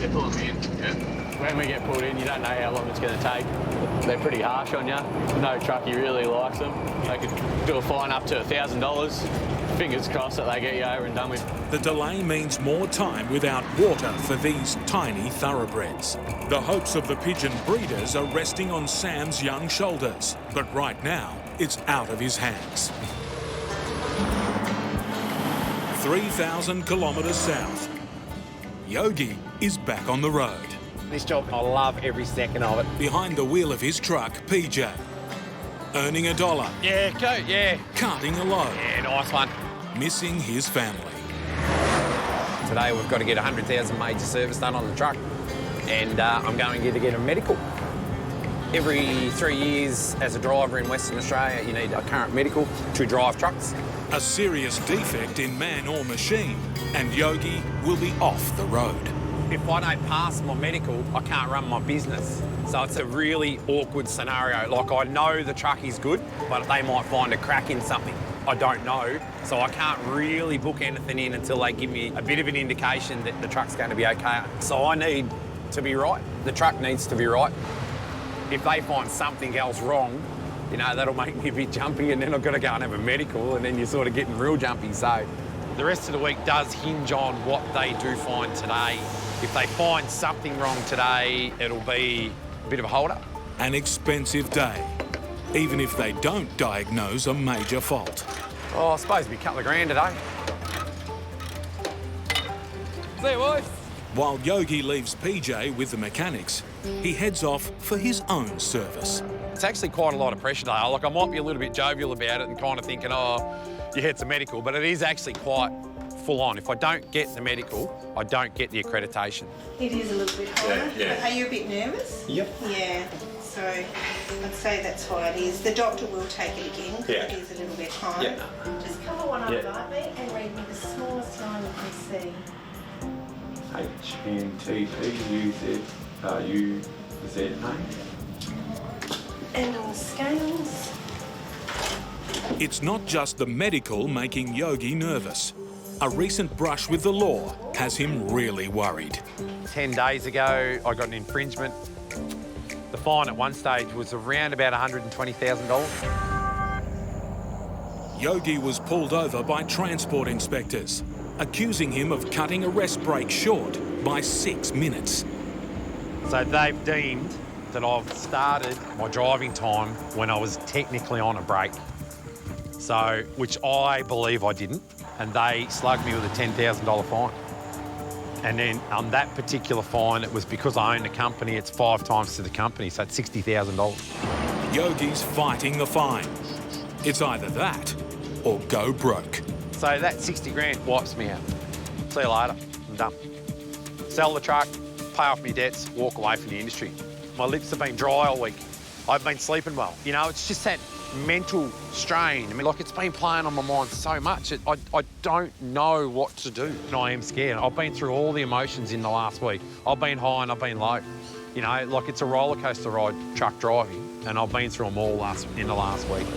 Yeah, pull them in. Yeah. When we get pulled in, you don't know how long it's going to take. They're pretty harsh on you. No truckie really likes them. They could do a fine up to $1,000. Fingers crossed that they get you over and done with. The delay means more time without water for these tiny thoroughbreds. The hopes of the pigeon breeders are resting on Sam's young shoulders, but right now it's out of his hands. 3,000 kilometres south, Yogi is back on the road. This job, I love every second of it. Behind the wheel of his truck, PJ, earning $1. Yeah, go, yeah. Carting a load. Yeah, nice one. Missing his family. Today we've got to get 100,000 major service done on the truck, and I'm going to get a medical. Every 3 years as a driver in Western Australia, you need a current medical to drive trucks. A serious defect in man or machine, and Yogi will be off the road. If I don't pass my medical, I can't run my business. So it's a really awkward scenario. Like, I know the truck is good, but they might find a crack in something. I don't know, so I can't really book anything in until they give me a bit of an indication that the truck's going to be okay. So I need to be right. The truck needs to be right. If they find something else wrong, you know, that'll make me a bit jumpy, and then I've got to go and have a medical, and then you're sort of getting real jumpy. So the rest of the week does hinge on what they do find today. If they find something wrong today, it'll be a bit of a hold-up. An expensive day, even if they don't diagnose a major fault. Oh, I suppose it'll be a couple of grand today. See you, boys. While Yogi leaves PJ with the mechanics, he heads off for his own service. It's actually quite a lot of pressure today. Like, I might be a little bit jovial about it and kind of thinking, oh, your head's a medical, but it is actually quite full on. If I don't get the medical, I don't get the accreditation. It is a little bit harder. Yeah. Are you a bit nervous? Yep. Yeah, so I'd say that's why it is. The doctor will take it again because it is a little bit high. Yeah. Just cover one eye like me and read me the smallest line you can see. HNTPUZUZA. And on the scales. It's not just the medical making Yogi nervous. A recent brush with the law has him really worried. 10 days ago, I got an infringement. The fine at one stage was around about $120,000. Yogi was pulled over by transport inspectors, accusing him of cutting a rest break short by 6 minutes. So they've deemed that I've started my driving time when I was technically on a break. So, which I believe I didn't, and they slugged me with a $10,000 fine. And then on that particular fine, it was because I own the company, it's 5 times to the company, so it's $60,000. Yogi's fighting the fine. It's either that or go broke. So that 60 grand wipes me out. See you later, I'm done. Sell the truck, pay off my debts, walk away from the industry. My lips have been dry all week. I've been sleeping well. You know, it's just that mental strain. I mean, like, it's been playing on my mind so much. I don't know what to do. And I am scared. I've been through all the emotions in the last week. I've been high and I've been low. You know, like, it's a roller coaster ride, truck driving, and I've been through them all in the last week.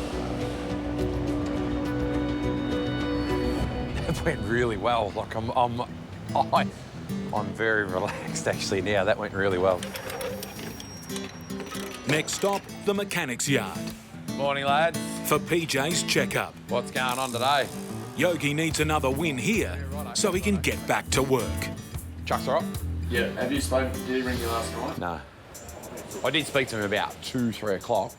It went really well. Like, I'm very relaxed actually now. That went really well. Next stop, the mechanic's yard. Morning, lads. For PJ's checkup. What's going on today? Yogi needs another win here so he can get back to work. Chuck's all right? Yeah. Have you spoken? Did he ring you last night? No. I did speak to him about 2, 3 o'clock.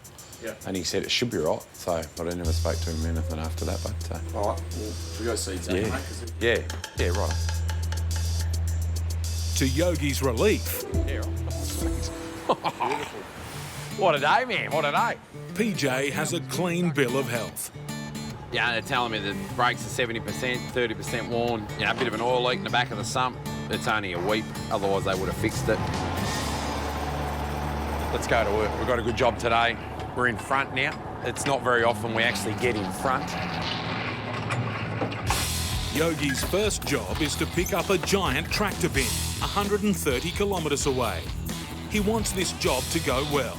Yeah. And he said it should be right. So, but I never spoke to him anything after that. But All right. Well, we go see Zach, yeah, mate. yeah, right. To Yogi's relief, Yeah, right. What a day, man. What a day. PJ has a clean bill of health. Yeah, they're telling me the brakes are 70%, 30% worn. You know, a bit of an oil leak in the back of the sump. It's only a weep. Otherwise, they would have fixed it. Let's go to work. We've got a good job today. We're in front now. It's not very often we actually get in front. Yogi's first job is to pick up a giant tractor bin 130 kilometres away. He wants this job to go well.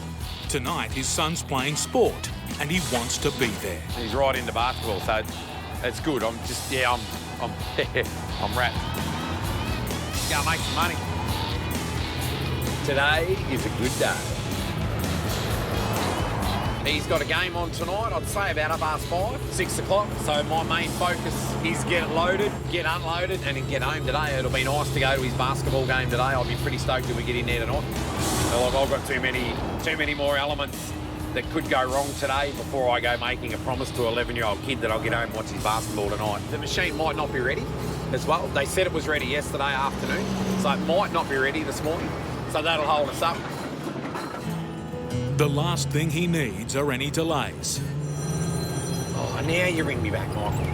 Tonight, his son's playing sport and he wants to be there. He's right into basketball, so it's good. I'm wrapped. Go make some money. Today is a good day. He's got a game on tonight, I'd say about 5:30, 6 o'clock. So my main focus is get it loaded, get unloaded, and then get home today. It'll be nice to go to his basketball game today. I'll be pretty stoked if we get in there tonight. So like, I've got too many more elements that could go wrong today before I go making a promise to an 11-year-old kid that I'll get home and watch his basketball tonight. The machine might not be ready as well. They said it was ready yesterday afternoon, so it might not be ready this morning. So that'll hold us up. The last thing he needs are any delays. Oh, now you ring me back, Michael.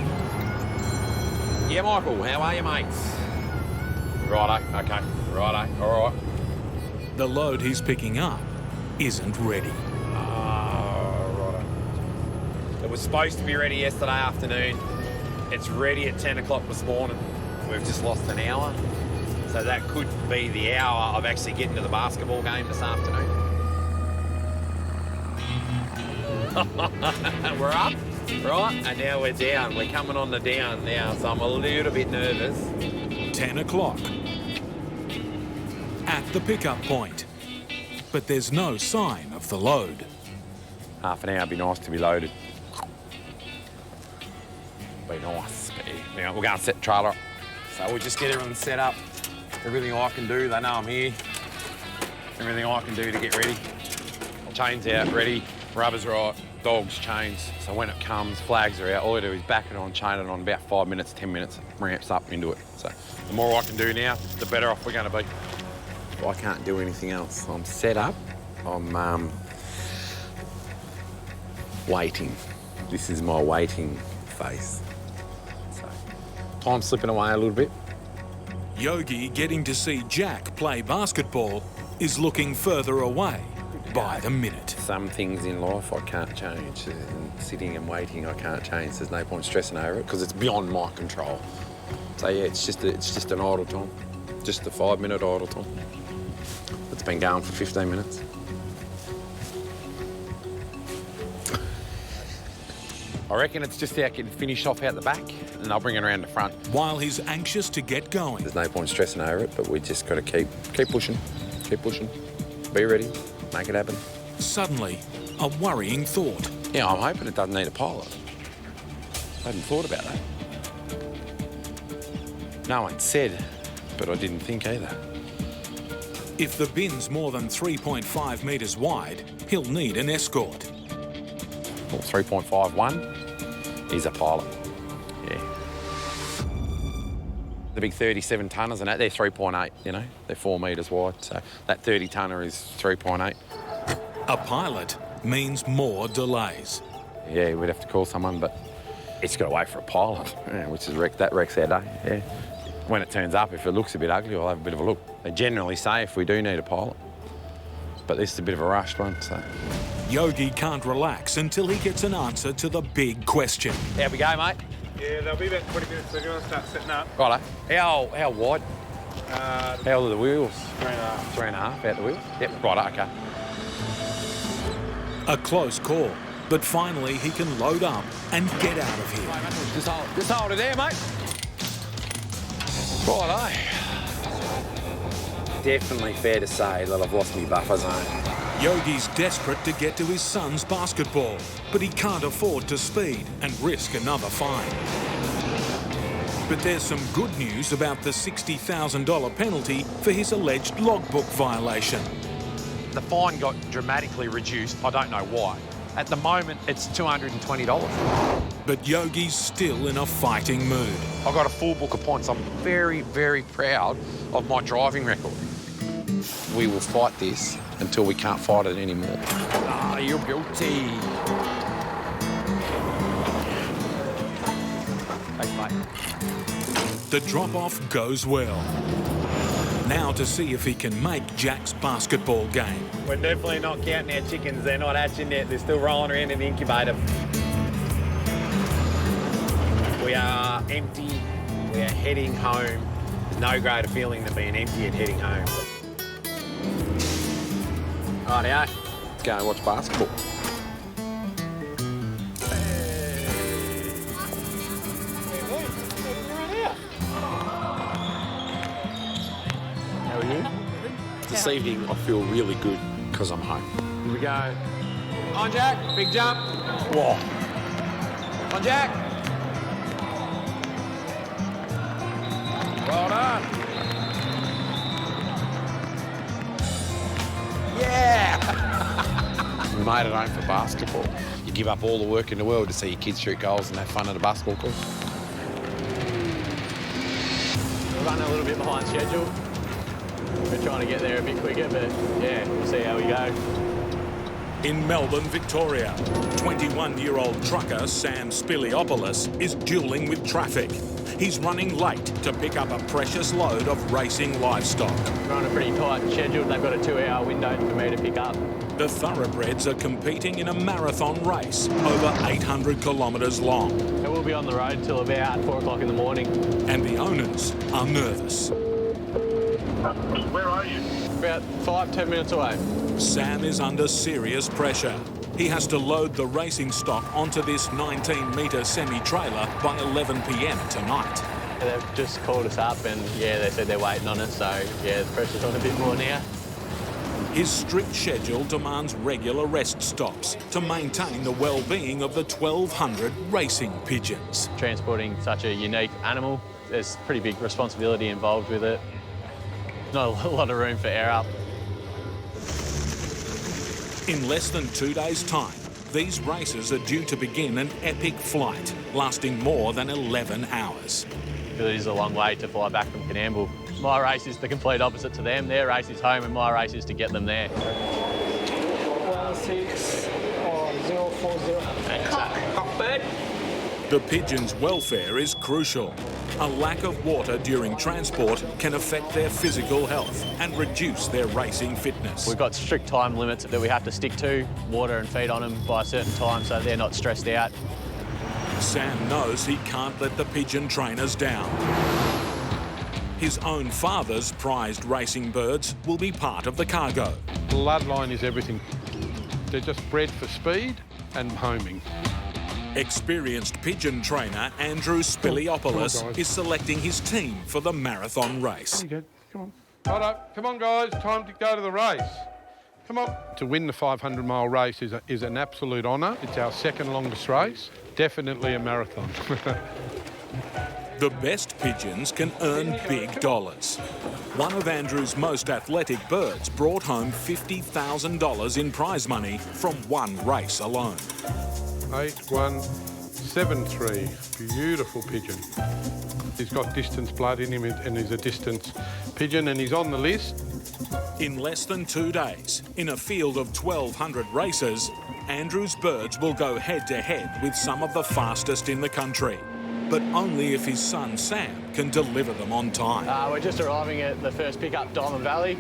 Yeah, Michael, how are you, mates? Righto, okay, righto, all right. The load he's picking up isn't ready. Righto. It was supposed to be ready yesterday afternoon. It's ready at 10 o'clock this morning. We've just lost an hour. So that could be the hour of actually getting to the basketball game this afternoon. We're up, right, and now we're down. We're coming on the down now, so I'm a little bit nervous. 10 o'clock. At the pickup point. But there's no sign of the load. Half an hour would be nice to be loaded. Be nice. Now we're going to set the trailer up. So we'll just get everything set up. Everything I can do, they know I'm here. Everything I can do to get ready. Chains out, ready. Rubber's right, dogs, chains. So when it comes, flags are out. All I do is back it on, chain it on, about 5 minutes, 10 minutes, ramps up into it. So the more I can do now, the better off we're going to be. I can't do anything else. I'm set up. I'm waiting. This is my waiting face. So time's slipping away a little bit. Yogi getting to see Jack play basketball is looking further away by the minute. Some things in life I can't change. And sitting and waiting I can't change. There's no point stressing over it because it's beyond my control. So yeah, it's just an idle time. Just a 5-minute idle time. It's been going for 15 minutes. I reckon it's just how I can finish off out the back and I'll bring it around the front. While he's anxious to get going. There's no point stressing over it, but we just got to keep pushing, be ready, make it happen. Suddenly, a worrying thought. Yeah, I'm hoping it doesn't need a pilot. I hadn't thought about that. No one said, but I didn't think either. If the bin's more than 3.5 metres wide, he'll need an escort. Well, 3.51 is a pilot, yeah. The big 37 tonners and that, they're 3.8, you know, they're 4 metres wide, so that 30 tonner is 3.8. A pilot means more delays. Yeah, we'd have to call someone, but it's got to wait for a pilot, yeah, which is that wrecks our day, yeah. When it turns up, if it looks a bit ugly, I'll have a bit of a look. They generally say if we do need a pilot, but this is a bit of a rushed one, so. Yogi can't relax until he gets an answer to the big question. How we go, mate? Yeah, they'll be about 20 minutes, so you want to start setting up. Righto. How wide? How are the wheels? 3.5. 3.5 out the wheels? Yep, righto, okay. A close call, but finally he can load up and get out of here. Just hold it there, mate. Righto. Definitely fair to say that I've lost my buffer zone. Yogi's desperate to get to his son's basketball, but he can't afford to speed and risk another fine. But there's some good news about the $60,000 penalty for his alleged logbook violation. The fine got dramatically reduced. I don't know why. At the moment, it's $220. But Yogi's still in a fighting mood. I got a full book of points. I'm very, very proud of my driving record. We will fight this until we can't fight it anymore. Ah, you're guilty. Thanks, mate. The drop-off goes well. Now to see if he can make Jack's basketball game. We're definitely not counting our chickens. They're not hatching yet. They're still rolling around in the incubator. We are empty. We are heading home. There's no greater feeling than being empty and heading home. Rightio. Let's go and watch basketball. How are you? This evening I feel really good because I'm home. Here we go. On Jack, big jump. Whoa. On Jack. Well done. Yeah. We made it home for basketball. You give up all the work in the world to see your kids shoot goals and have fun at a basketball court. We're running a little bit behind schedule. We're trying to get there a bit quicker, but yeah, we'll see how we go. In Melbourne, Victoria, 21-year-old trucker Sam Spiliopoulos is duelling with traffic. He's running late to pick up a precious load of racing livestock. We're on a pretty tight schedule. They've got a 2-hour window for me to pick up. The thoroughbreds are competing in a marathon race over 800 kilometres long. And we'll be on the road till about 4 o'clock in the morning. And the owners are nervous. Where are you? About 5-10 minutes away. Sam is under serious pressure. He has to load the racing stock onto this 19-metre semi-trailer by 11 p.m. tonight. They've just called us up and, yeah, they said they're waiting on us, so, yeah, the pressure's on a bit more now. His strict schedule demands regular rest stops to maintain the well-being of the 1,200 racing pigeons. Transporting such a unique animal, there's pretty big responsibility involved with it. Not a lot of room for error. In less than 2 days' time, these races are due to begin an epic flight lasting more than 11 hours. It is a long way to fly back from Canamble. My race is the complete opposite to them. Their race is home and my race is to get them there. 1604040. The pigeons' welfare is crucial. A lack of water during transport can affect their physical health and reduce their racing fitness. We've got strict time limits that we have to stick to, water and feed on them by a certain time so they're not stressed out. Sam knows he can't let the pigeon trainers down. His own father's prized racing birds will be part of the cargo. Bloodline is everything. They're just bred for speed and homing. Experienced pigeon trainer Andrew Spiliopoulos is selecting his team for the marathon race. There you go. Come on. Righto. Come on, guys. Time to go to the race. Come on. To win the 500-mile race is an absolute honour. It's our second longest race. Definitely a marathon. The best pigeons can earn big dollars. One of Andrew's most athletic birds brought home $50,000 in prize money from one race alone. 8173. Beautiful pigeon. He's got distance blood in him and he's a distance pigeon and he's on the list. In less than 2 days, in a field of 1,200 racers, Andrew's birds will go head-to-head with some of the fastest in the country. But only if his son Sam can deliver them on time. We're just arriving at the first pickup, Diamond Valley.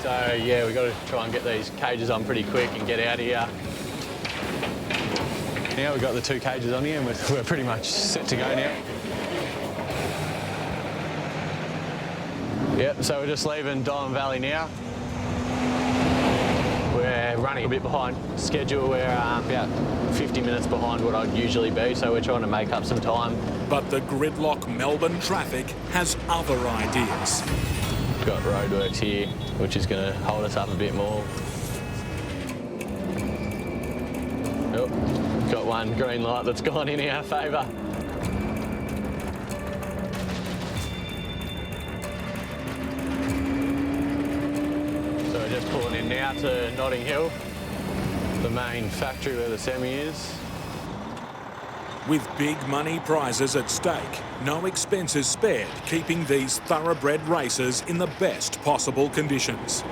So, yeah, we've got to try and get these cages on pretty quick and get out of here. Now we've got the 2 cages on here and we're pretty much set to go now. Yep, so we're just leaving Diamond Valley now. We're running a bit behind schedule. We're about 50 minutes behind what I'd usually be, so we're trying to make up some time. But the gridlock Melbourne traffic has other ideas. We've got roadworks here, which is going to hold us up a bit more. Oh, got one green light that's gone in our favour. So we're just pulling in now to Notting Hill, the main factory where the semi is. With big money prizes at stake, no expenses spared keeping these thoroughbred racers in the best possible conditions.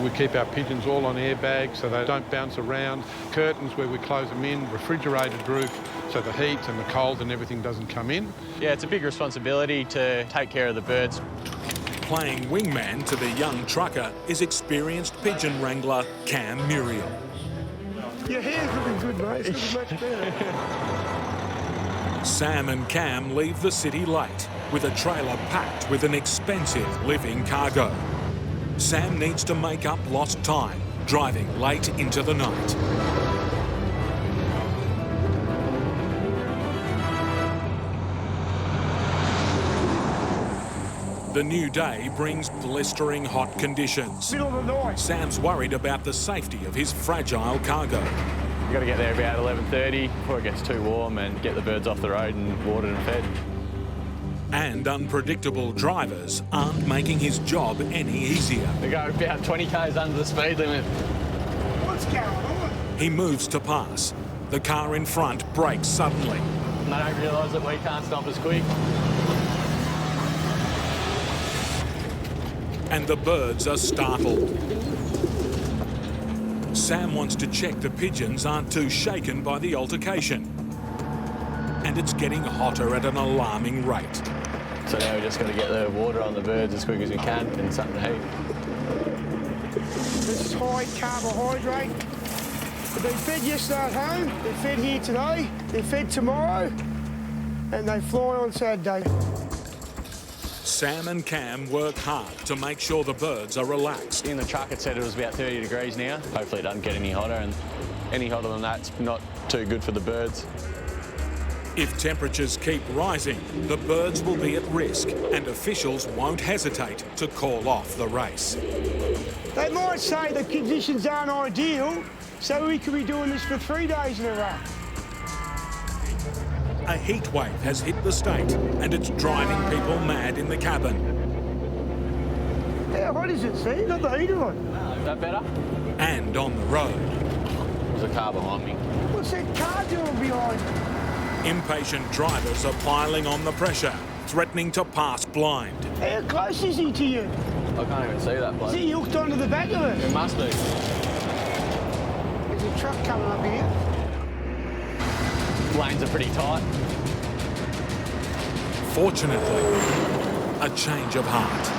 We keep our pigeons all on airbags so they don't bounce around. Curtains where we close them in, refrigerated roof so the heat and the cold and everything doesn't come in. Yeah, it's a big responsibility to take care of the birds. Playing wingman to the young trucker is experienced pigeon wrangler Cam Muriel. Your hair's looking good, mate. It's looking much better. Sam and Cam leave the city late with a trailer packed with an expensive living cargo. Sam needs to make up lost time, driving late into the night. The new day brings blistering hot conditions. Middle of the night. Sam's worried about the safety of his fragile cargo. You've got to get there about 11:30 before it gets too warm and get the birds off the road and watered and fed. And unpredictable drivers aren't making his job any easier. They go about 20 k's under the speed limit. What's going on? He moves to pass. The car in front brakes suddenly. And they don't realise that we can't stop as quick. And the birds are startled. Sam wants to check the pigeons aren't too shaken by the altercation. And it's getting hotter at an alarming rate. So now we just got to get the water on the birds as quick as we can and something to eat. This is high carbohydrate. They fed yesterday at home, they fed here today, they fed tomorrow, and they fly on Saturday. Sam and Cam work hard to make sure the birds are relaxed. In the truck it said it was about 30 degrees now. Hopefully it doesn't get any hotter, and any hotter than that's not too good for the birds. If temperatures keep rising, the birds will be at risk and officials won't hesitate to call off the race. They might say the conditions aren't ideal, so we could be doing this for 3 days in a row. A heat wave has hit the state and it's driving people mad in the cabin. How hot is it, see? Got the heater on. Is that better? And on the road. There's a car behind me. What's that car doing behind you? Impatient drivers are piling on the pressure, threatening to pass blind. How close is he to you? I can't even see that Is bloke. he hooked onto the back of It it? must be. There's a truck coming up here. Lanes are pretty tight. Fortunately, a change of heart.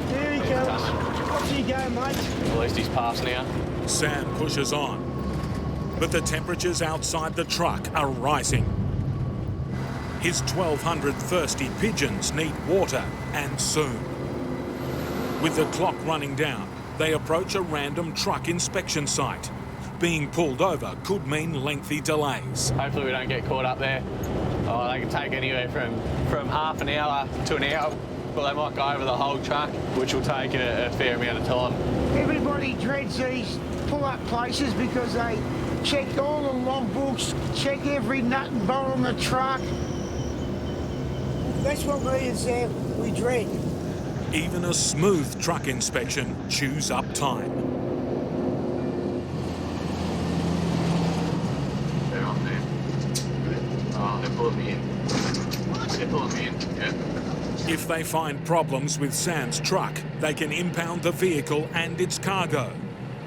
There he goes. Off you go, mate. At least he's passed now. Sam pushes on, but the temperatures outside the truck are rising. His 1,200 thirsty pigeons need water, and soon. With the clock running down, they approach a random truck inspection site. Being pulled over could mean lengthy delays. Hopefully we don't get caught up there. Oh, they can take anywhere from half an hour to an hour. Well, they might go over the whole truck, which will take a fair amount of time. Everybody dreads these pull-up places because they check all the logbooks, check every nut and bolt on the truck. That's what me and Sam, we dread. Even a smooth truck inspection chews up time. They're on there. Oh, they're pulling me in. They're pulling me in, yeah. If they find problems with Sam's truck, they can impound the vehicle and its cargo.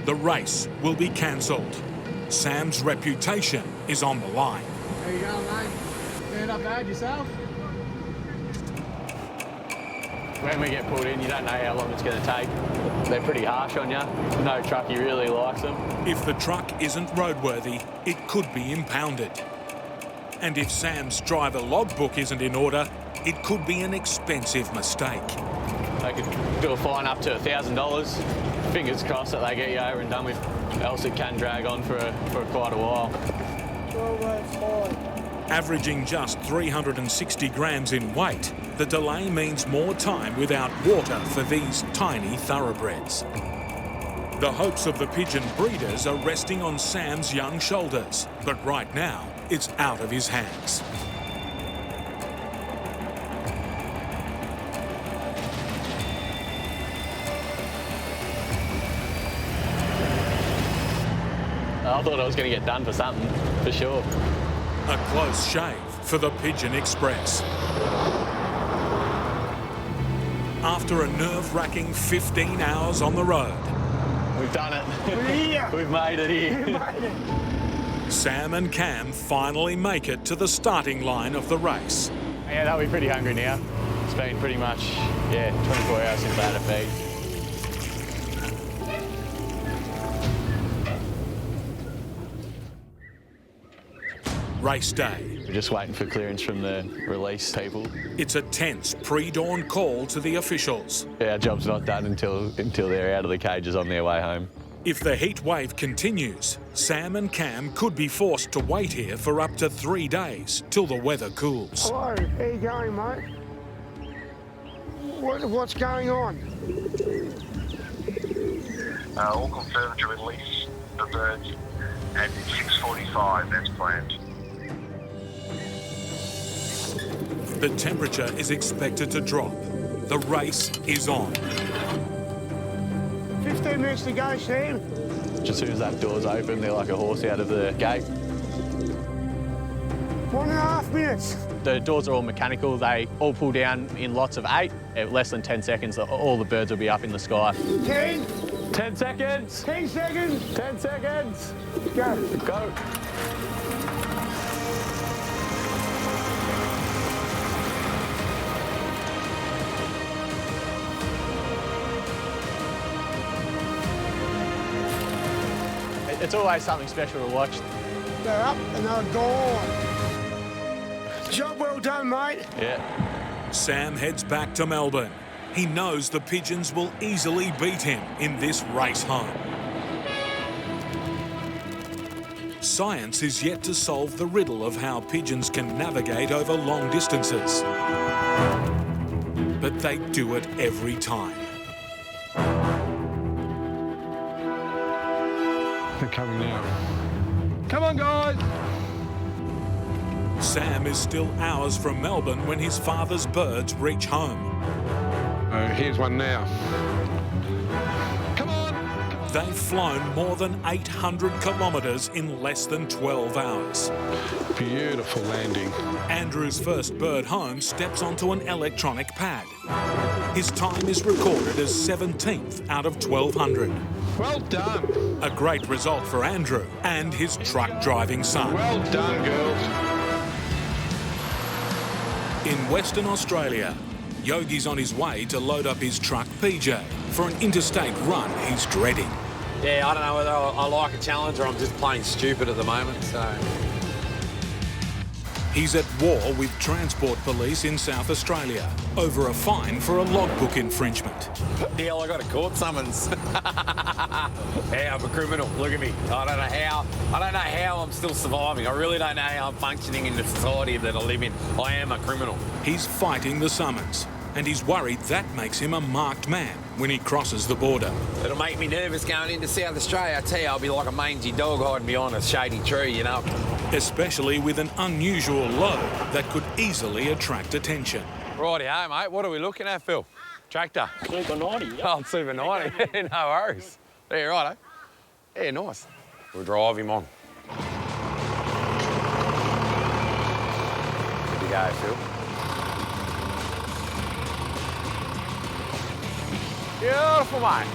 The race will be cancelled. Sam's reputation is on the line. There you go, mate. Yeah, not bad yourself. When we get pulled in, you don't know how long it's going to take. They're pretty harsh on you. No truckie really likes them. If the truck isn't roadworthy, it could be impounded. And if Sam's driver logbook isn't in order, it could be an expensive mistake. They could do a fine up to $1,000. Fingers crossed that they get you over and done with. Else it can drag on for quite a while. Averaging just 360 grams in weight, the delay means more time without water for these tiny thoroughbreds. The hopes of the pigeon breeders are resting on Sam's young shoulders, but right now, it's out of his hands. I thought I was going to get done for something, for sure. A close shave for the Pigeon Express. After a nerve-wracking 15 hours on the road, We've done it. We're here. We've made it here. We made it. Sam and Cam finally make it to the starting line of the race. Yeah, they'll be pretty hungry now. It's been pretty much, 24 hours since they had a feed. Race day. We're just waiting for clearance from the release people. It's a tense pre-dawn call to the officials. Our job's not done until they're out of the cages on their way home. If the heat wave continues, Sam and Cam could be forced to wait here for up to 3 days till the weather cools. Hello, how you going, mate? What's going on? All confirmed to release the birds at 6:45, that's planned. The temperature is expected to drop. The race is on. 15 minutes to go, Sam. As soon as that door's open, they're like a horse out of the gate. 1.5 minutes. The doors are all mechanical. They all pull down in lots of 8. At less than 10 seconds, all the birds will be up in the sky. 10. 10 seconds. 10 seconds. 10 seconds. Go. Go. It's always something special to watch. They're up and they're gone. Job well done, mate. Yeah. Sam heads back to Melbourne. He knows the pigeons will easily beat him in this race home. Science is yet to solve the riddle of how pigeons can navigate over long distances. But they do it every time. They're coming now. Come on, guys. Sam is still hours from Melbourne when his father's birds reach home. Here's one now. Come on. They've flown more than 800 kilometres in less than 12 hours. Beautiful landing. Andrew's first bird home steps onto an electronic pad. His time is recorded as 17th out of 1,200. Well done. A great result for Andrew and his truck driving son. Well done, girls. In Western Australia, Yogi's on his way to load up his truck PJ for an interstate run he's dreading. Yeah, I don't know whether I like a challenge or I'm just plain stupid at the moment, so... He's at war with Transport Police in South Australia over a fine for a logbook infringement. Hell, I got a court summons. Yeah, I'm a criminal. Look at me. I don't know how I'm still surviving. I really don't know how I'm functioning in the society that I live in. I am a criminal. He's fighting the summons, and he's worried that makes him a marked man when he crosses the border. It'll make me nervous going into South Australia. I tell you, I'll be like a mangy dog hiding behind a shady tree, you know. Especially with an unusual load that could easily attract attention. Righty-ho, mate. What are we looking at, Phil? Tractor? Super 90, yeah. Oh, Super 90. No worries. Yeah, righto. Yeah, nice. We'll drive him on. There you go, Phil. Beautiful, mate.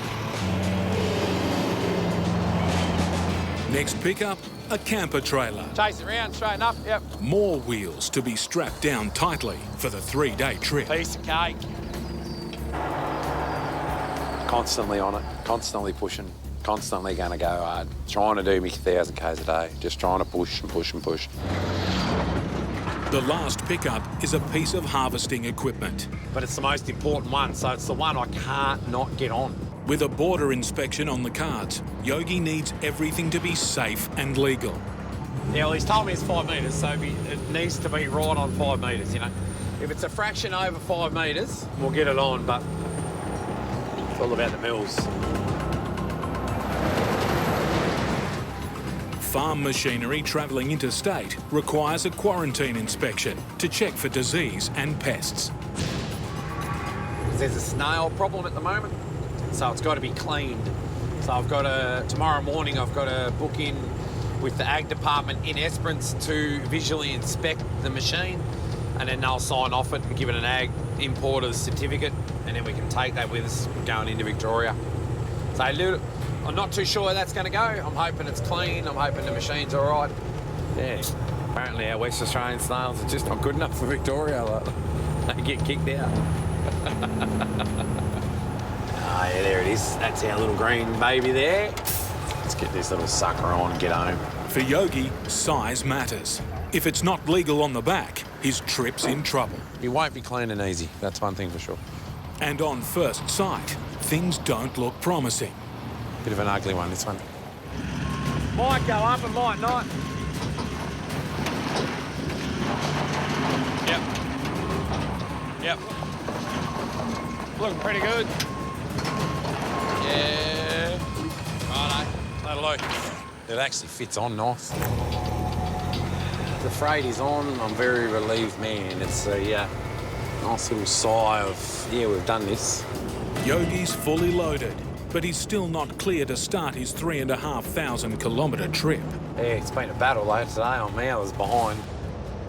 Next pickup, a camper trailer. Chase it round, straighten up, yep. More wheels to be strapped down tightly for the 3-day trip. Piece of cake. Constantly on it, constantly pushing, constantly going to go hard. Trying to do me 1,000 k's a day, just trying to push and push and push. The last pickup is a piece of harvesting equipment. But it's the most important one, so it's the one I can't not get on. With a border inspection on the cards, Yogi needs everything to be safe and legal. Yeah, well, he's told me it's 5 metres, so it needs to be right on 5 metres, you know. If it's a fraction over 5 metres, we'll get it on, but it's all about the mills. Farm machinery travelling interstate requires a quarantine inspection to check for disease and pests. There's a snail problem at the moment, so it's got to be cleaned. So tomorrow morning I've got to book in with the Ag Department in Esperance to visually inspect the machine, and then they'll sign off it and give it an Ag importer's certificate, and then we can take that with us going into Victoria. So I'm not too sure where that's going to go. I'm hoping it's clean. I'm hoping the machine's all right. Yeah, apparently our West Australian snails are just not good enough for Victoria. They get kicked out. Ah, yeah, there it is. That's our little green baby there. Let's get this little sucker on and get home. For Yogi, size matters. If it's not legal on the back, his trip's in trouble. He won't be clean and easy. That's one thing for sure. And on first sight, things don't look promising. Bit of an ugly one, this one. Might go up and might not. Yep. Looking pretty good. Yeah. Righto. That'll do. It actually fits on nice. The freight is on. I'm very relieved, man. It's a nice little sigh of, yeah, we've done this. Yogi's fully loaded, but he's still not clear to start his 3,500 kilometre trip. Yeah, it's been a battle though today. I'm hours behind.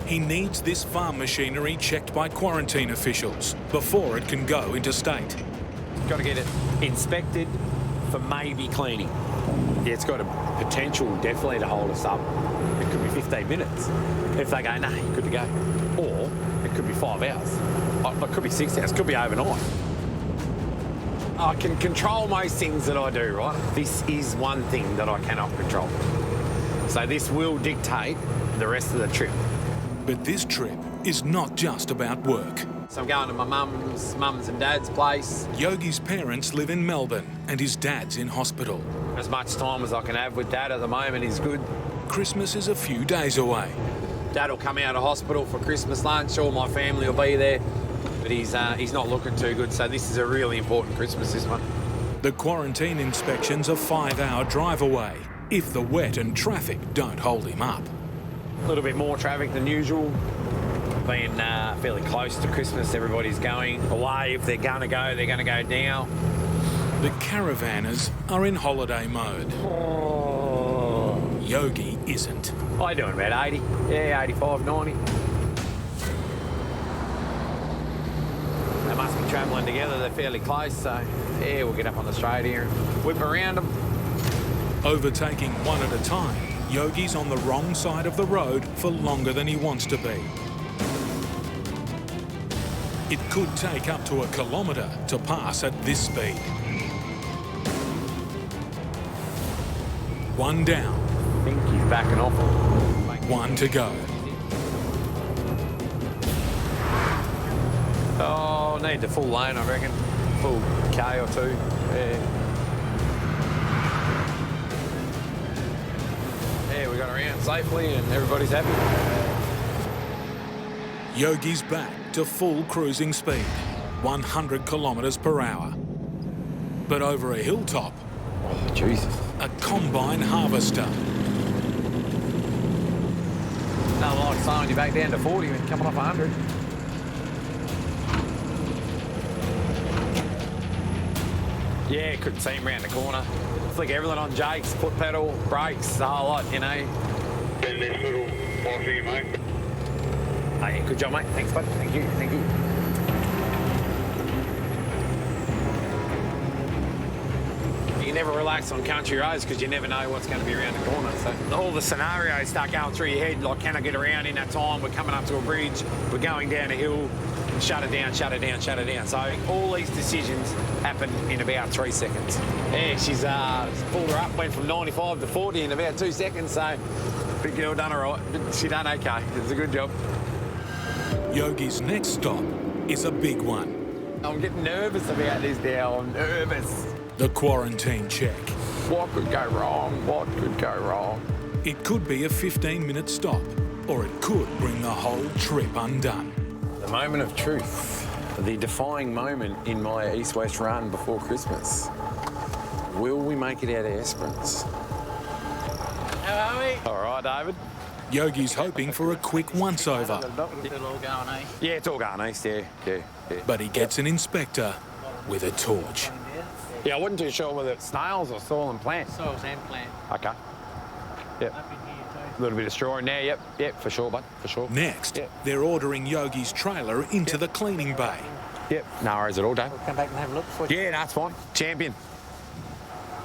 He needs this farm machinery checked by quarantine officials before it can go interstate. Got to get it inspected for maybe cleaning. Yeah, it's got a potential definitely to hold us up. It could be 15 minutes. If they go, nah, you're good to go. Or it could be 5 hours. It could be 6 hours. It could be overnight. I can control most things that I do, right? This is one thing that I cannot control. So this will dictate the rest of the trip. But this trip is not just about work. So I'm going to my mum's and dad's place. Yogi's parents live in Melbourne and his dad's in hospital. As much time as I can have with Dad at the moment is good. Christmas is a few days away. Dad will come out of hospital for Christmas lunch, all my family will be there. But he's not looking too good, so this is a really important Christmas, this one. The quarantine inspection's a 5-hour drive away, if the wet and traffic don't hold him up. A little bit more traffic than usual. Being fairly close to Christmas, everybody's going away. If they're going to go, they're going to go now. The caravanners are in holiday mode. Oh. Yogi isn't. How you doing, about 80? Yeah, 85, 90. They must be travelling together. They're fairly close, so yeah, we'll get up on the straight here and whip around them. Overtaking one at a time, Yogi's on the wrong side of the road for longer than he wants to be. It could take up to 1 kilometre to pass at this speed. One down. I think he's backing off. One to go. Oh, need the full lane, I reckon. Full K or 2. Yeah. Yeah, we got around safely and everybody's happy. Yogi's back to full cruising speed, 100 kilometres per hour. But over a hilltop, Oh, Jesus. a combine harvester. Nothing like slowing you back down to 40 and coming off 100. Yeah, couldn't see him round the corner. Flick everything on Jake's, foot pedal, brakes, the whole lot, you know. Been this little bossy, mate. Hey, good job, mate. Thanks, bud. Thank you, thank you. You never relax on country roads because you never know what's going to be around the corner. So all the scenarios start going through your head, like, can I get around in that time? We're coming up to a bridge, we're going down a hill, shut it down, shut it down, shut it down. So all these decisions happen in about 3 seconds. Yeah, she's pulled her up, went from 95 to 40 in about 2 seconds. So big girl done all right. She done okay. It's a good job. Yogi's next stop is a big one. I'm getting nervous about this now. I'm nervous. The quarantine check. What could go wrong? What could go wrong? It could be a 15-minute stop, or it could bring the whole trip undone. The moment of truth. The defining moment in my east-west run before Christmas. Will we make it out of Esperance? How are we? All right, David. Yogi's hoping for a quick once-over, Still all going, eh? Yeah, it's all going east, yeah. but he gets an inspector with a torch. Yeah, I wasn't too sure whether it's snails or soil and plant. Soils and plant. Okay. Yep. Up in here too. A little bit of straw in there, yep, for sure, bud, for sure. Next, Yep. they're ordering Yogi's trailer into the cleaning bay. Yep, no worries at all, Dave. We'll come back and have a look for you. Yeah, no, it's fine. Champion.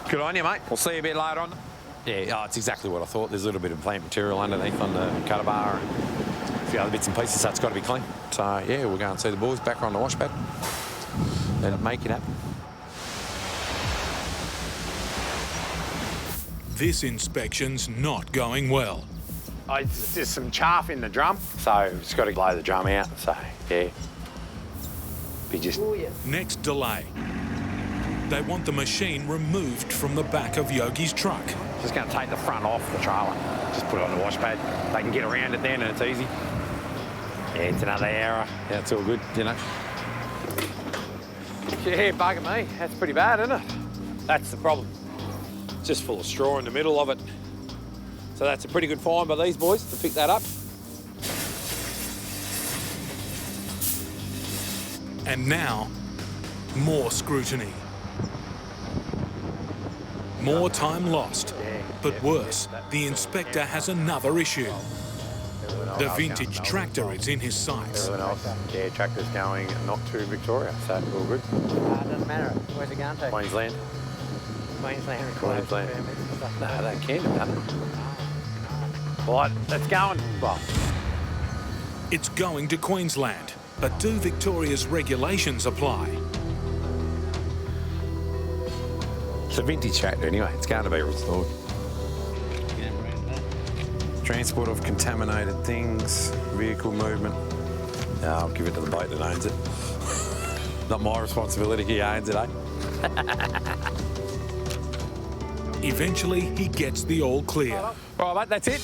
Good on you, mate. We'll see you a bit later on. Yeah, oh, it's exactly what I thought. There's a little bit of plant material underneath on the cutter bar and a few other bits and pieces, so it's got to be clean. So, yeah, we'll go and see the boys back on the wash pad and make it happen. This inspection's not going well. There's some chaff in the drum, so it's got to blow the drum out. So, yeah. Be just... Next delay. They want the machine removed from the back of Yogi's truck. Just going to take the front off the trailer. Just put it on the wash pad. They can get around it then and it's easy. Yeah, it's another hour. Yeah, it's all good, you know. Yeah, bugging me. That's pretty bad, isn't it? That's the problem. It's just full of straw in the middle of it. So that's a pretty good find by these boys to pick that up. And now, more scrutiny. More time lost. But worse, the inspector has another issue. The vintage tractor is in his sights. Yeah, tractor's going not to Victoria, so all good. Doesn't matter. Where's it going to? Queensland. Queensland. Queensland. No, they can have done it. Right, let's go on. Well, It's going to Queensland, but do Victoria's regulations apply? it's a vintage tractor anyway. It's going to be restored. Transport of contaminated things, vehicle movement. No, I'll give it to the bloke that owns it. Not my responsibility, he owns it, eh? Eventually, he gets the all clear. Right, mate, that's it.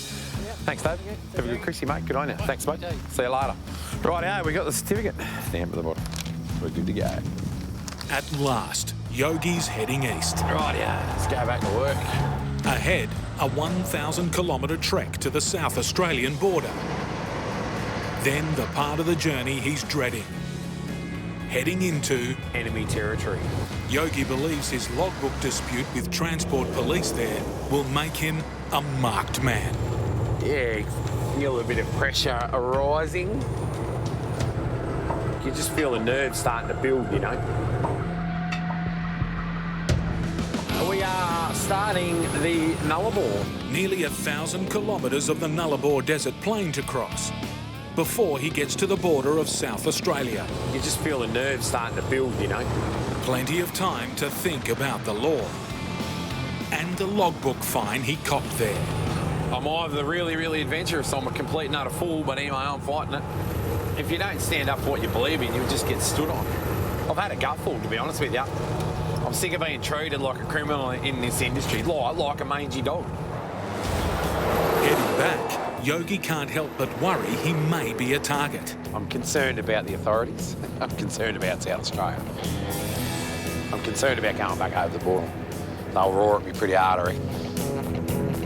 Thanks, Dave. Have a good Chrissy, mate. Good on you. Thanks, mate. See you later. Right, we got the certificate. Stamp at the bottom. We're good to go. At last, Yogi's heading east. Right, let's go back to work. Ahead, a 1,000-kilometre trek to the South Australian border. Then the part of the journey he's dreading. Heading into Enemy territory. Yogi believes his logbook dispute with transport police there will make him a marked man. Yeah, feel a bit of pressure arising. You just feel the nerves starting to build, you know. We are starting the Nullarbor. Nearly 1,000 kilometres of the Nullarbor Desert Plain to cross before he gets to the border of South Australia. You just feel the nerves starting to build, you know. Plenty of time to think about the law. And the logbook fine he copped there. I'm either really, really adventurous, I'm a complete and utter fool, but anyway, I'm fighting it. If you don't stand up for what you believe in, you'll just get stood on. I've had a gutful, to be honest with you. I'm sick of being treated like a criminal in this industry, like a mangy dog. Heading back, Yogi can't help but worry he may be a target. I'm concerned about the authorities. I'm concerned about South Australia. I'm concerned about going back over the border. They'll roar at me pretty hard, I reckon.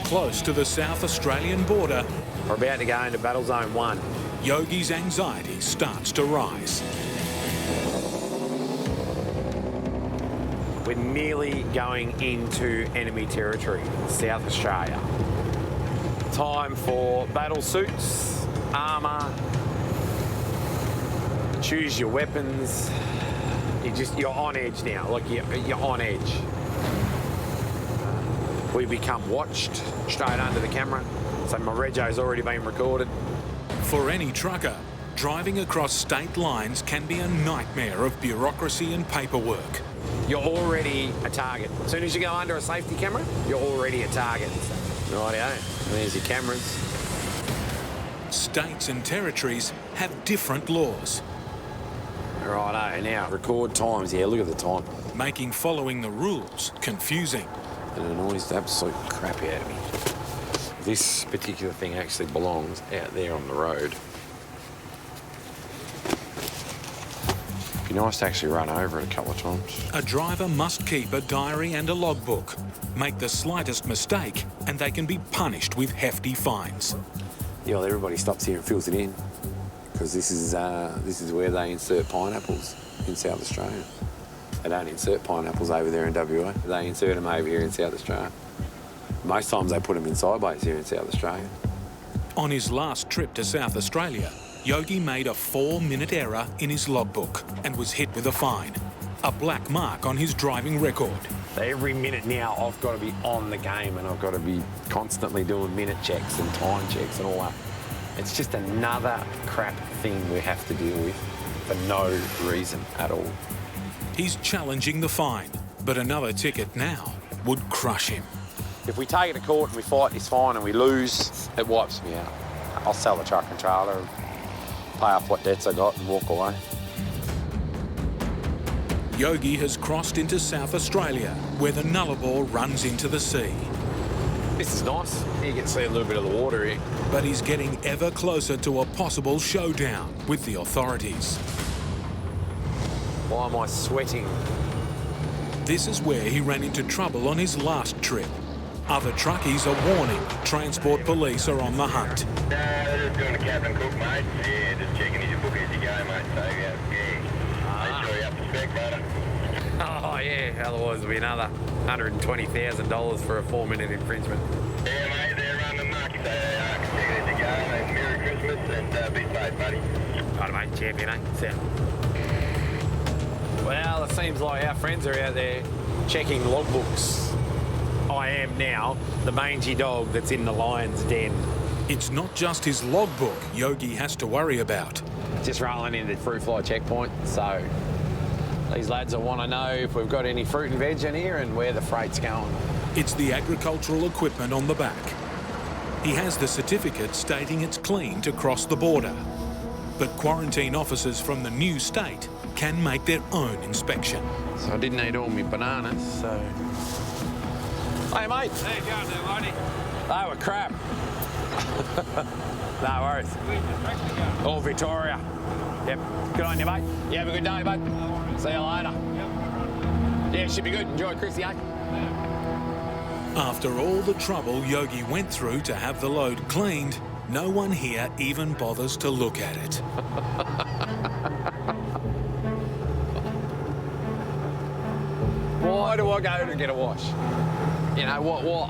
Close to the South Australian border, We're about to go into Battle Zone 1. Yogi's anxiety starts to rise. We're nearly going into enemy territory, South Australia. Time for battle suits, armour, choose your weapons. You're on edge now, like you're on edge. We become watched straight under the camera, so my rego's already been recorded. For any trucker, driving across state lines can be a nightmare of bureaucracy and paperwork. You're already a target. As soon as you go under a safety camera, you're already a target. Rightio, there's your cameras. States and territories have different laws, Righto, now record times. Yeah, look at the time. making following the rules confusing. It annoys the absolute crap out of me. This particular thing actually belongs out there on the road. It'd be nice to actually run over it a couple of times. A driver must keep a diary and a logbook. Make the slightest mistake and they can be punished with hefty fines. Yeah, well, everybody stops here and fills it in because this is where they insert pineapples in South Australia. They don't insert pineapples over there in WA. They insert them over here in South Australia. Most times they put them in sideways here in South Australia. On his last trip to South Australia, Yogi made a 4-minute error in his logbook and was hit with a fine, a black mark on his driving record. So every minute now I've got to be on the game and I've got to be constantly doing minute checks and time checks and all that. It's just another crap thing we have to deal with for no reason at all. He's challenging the fine, but another ticket now would crush him. If we take it to court and we fight this fine and we lose, it wipes me out. I'll sell the truck and trailer and pay off what debts I got and walk away. Yogi has crossed into South Australia, where the Nullarbor runs into the sea. This is nice. You can see a little bit of the water here. But he's getting ever closer to a possible showdown with the authorities. Why am I sweating? This is where he ran into trouble on his last trip. Other truckies are warning Transport Police are on the hunt. They're just doing a Captain Cook, mate. Yeah, just checking your book as you go, mate. So, yeah. Make sure you're up to spec, brother. Oh, yeah. Otherwise, it'll be another $120,000 for a 4-minute infringement. Yeah, mate, they're running the market. So, check it as you go. And Merry Christmas and be safe, buddy. Right, mate. Champion, eh? Sound. Well, it seems like our friends are out there checking logbooks. I am now the mangy dog that's in the lion's den. It's not just his logbook Yogi has to worry about. Just rolling in the fruit fly checkpoint, so these lads will want to know if we've got any fruit and veg in here and where the freight's going. It's the agricultural equipment on the back. He has the certificate stating it's clean to cross the border. But quarantine officers from the new state can make their own inspection. So I didn't eat all my bananas, so... Hey, mate. How you going there, Marty? They were crap. No worries. Where's the tractor going? All Victoria. Yep. Good on you, mate. You have a good day, mate. See you later. Yep. Yeah, should be good. Enjoy Chrissy, eh? After all the trouble Yogi went through to have the load cleaned, no one here even bothers to look at it. Why do I go to get a wash? You know, what? Why?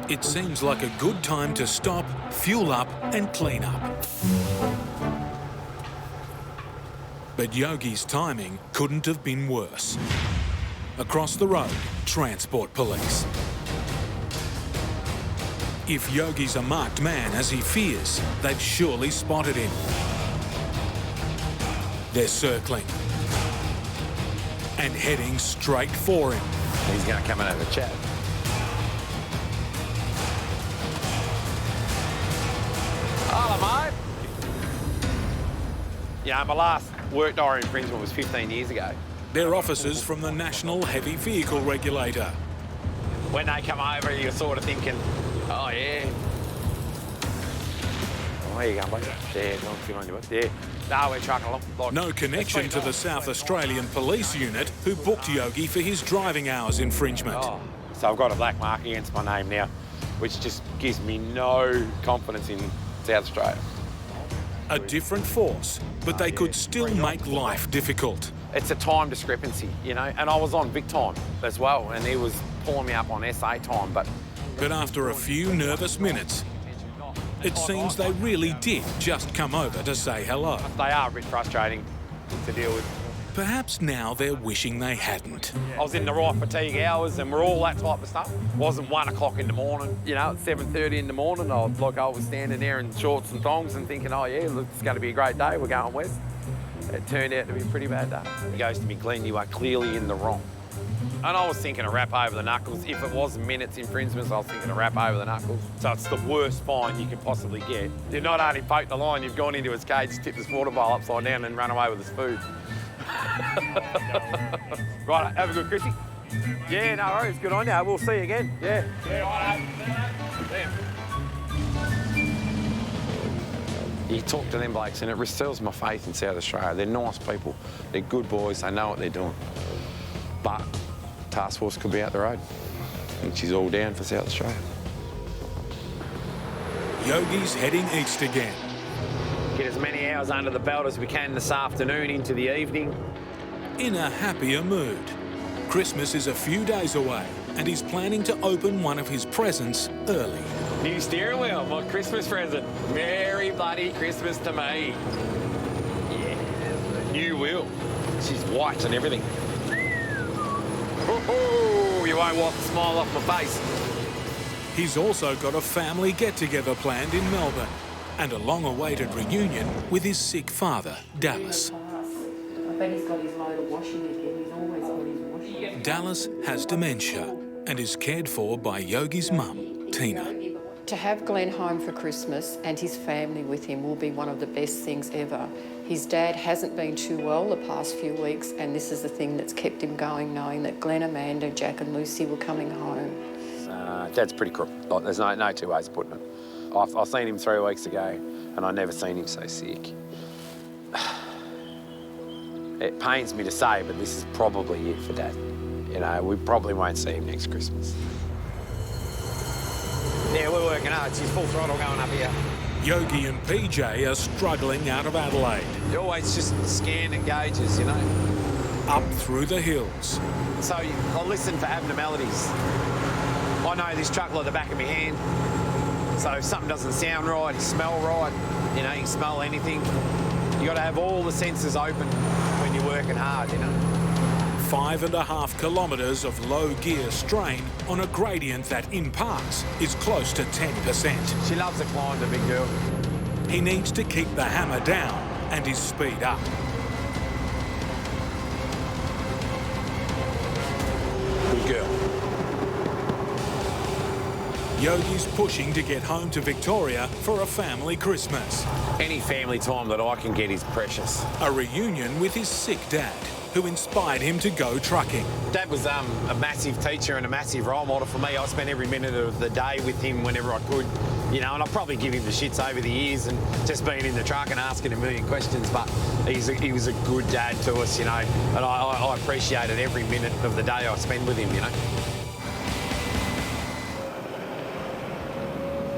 It seems like a good time to stop, fuel up and clean up. But Yogi's timing couldn't have been worse. Across the road, Transport Police. If Yogi's a marked man, as he fears, they've surely spotted him. They're circling and heading straight for him. He's going to come in and have a chat. Hello, mate. Yeah, my last work diary infringement was 15 years ago. They're officers from the National Heavy Vehicle Regulator. When they come over, you're sort of thinking, oh, yeah. Oh, there you go, mate. Yeah, good on you, mate. Yeah. No, we're trucking along. Like, no connection to the South Australian Police Unit, who booked Yogi for his driving hours infringement. Oh. So I've got a black mark against my name now, which just gives me no confidence in South Australia. A different force, but they could still make life difficult. It's a time discrepancy, you know, and I was on Vic time as well, and he was pulling me up on SA time, but after a few nervous minutes, it seems they really did just come over to say hello. They are a bit frustrating to deal with. Perhaps now they're wishing they hadn't. I was in the right fatigue hours and we're all that type of stuff. It wasn't 1 o'clock in the morning, you know, at 7:30 in the morning. I was standing there in shorts and thongs and thinking, oh yeah, look, it's going to be a great day, we're going west. It turned out to be a pretty bad day. He goes to me, Glenn, you are clearly in the wrong. And I was thinking a rap over the knuckles. If it was minutes infringements, I was thinking a rap over the knuckles. So it's the worst fine you can possibly get. You've not only poked the line, you've gone into his cage, tipped his water bowl upside down and run away with his food. Right, have a good Chrissy. Yeah, no worries, good on you. We'll see you again. Yeah. You talk to them blokes and it restores my faith in South Australia. They're nice people, they're good boys, they know what they're doing. But task force could be out the road, and she's all down for South Australia. Yogi's heading east again. Get as many hours under the belt as we can this afternoon into the evening. In a happier mood. Christmas is a few days away, and he's planning to open one of his presents early. New steering wheel, my Christmas present. Merry bloody Christmas to me. Yeah, new wheel. She's white and everything. Oh, you won't wipe the smile off my face. He's also got a family get-together planned in Melbourne and a long-awaited reunion with his sick father, Dallas. I bet he's got his load of washing again. He's always got his washing. Dallas has dementia and is cared for by Yogi's mum, Tina. To have Glenn home for Christmas and his family with him will be one of the best things ever. His dad hasn't been too well the past few weeks, and this is the thing that's kept him going, knowing that Glenn, Amanda, Jack and Lucy were coming home. Dad's pretty crook. Like, there's no two ways of putting it. I've seen him 3 weeks ago, and I've never seen him so sick. It pains me to say, but this is probably it for Dad. You know, we probably won't see him next Christmas. Yeah, we're working hard. She's full throttle going up here. Yogi and PJ are struggling out of Adelaide. You're always just scanning gauges, you know. Up through the hills. So I'll listen for abnormalities. I know this truck like the back of my hand. So if something doesn't sound right, smell right, you know, you can smell anything. You got to have all the senses open when you're working hard, you know. 5.5 kilometres of low gear strain on a gradient that, in parts, is close to 10%. She loves the climb, the big girl. He needs to keep the hammer down and his speed up. Good girl. Yogi's pushing to get home to Victoria for a family Christmas. Any family time that I can get is precious. A reunion with his sick dad, who inspired him to go trucking. Dad was a massive teacher and a massive role model for me. I spent every minute of the day with him whenever I could, you know, and I'll probably give him the shits over the years and just being in the truck and asking a million questions, but he was a good dad to us, you know, and I appreciated every minute of the day I spent with him, you know.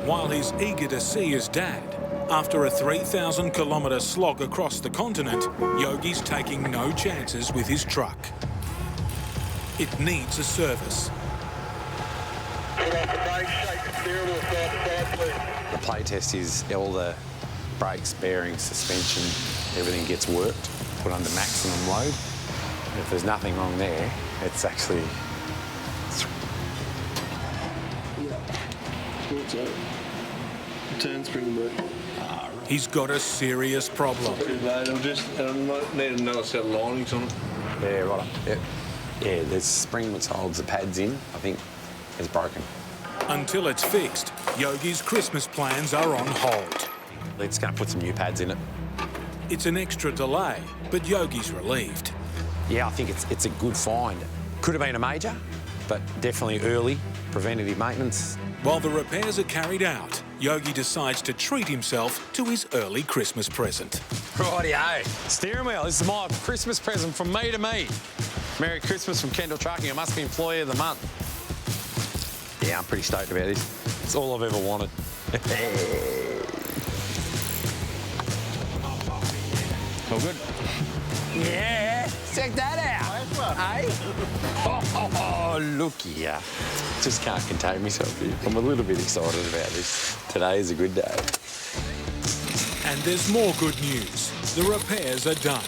While he's eager to see his dad, after a 3,000 kilometre slog across the continent, Yogi's taking no chances with his truck. It needs a service. The play test is all the brakes, bearings, suspension, everything gets worked, put under maximum load. If there's nothing wrong there, it's actually... Turn spring work. He's got a serious problem. I need another set of linings on it. Yeah, right. Yeah, the spring which holds the pads in, I think, is broken. Until it's fixed, Yogi's Christmas plans are on hold. It's going to put some new pads in it. It's an extra delay, but Yogi's relieved. Yeah, I think it's a good find. Could have been a major, but definitely early preventative maintenance. While the repairs are carried out, Yogi decides to treat himself to his early Christmas present. Rightio. Steering wheel. This is my Christmas present from me to me. Merry Christmas from Kendall Trucking. I must be Employee of the Month. Yeah, I'm pretty stoked about this. It's all I've ever wanted. All good? Yeah, check that out. Hey? Oh, look here. Just can't contain myself here. I'm a little bit excited about this. Today is a good day. And there's more good news. The repairs are done.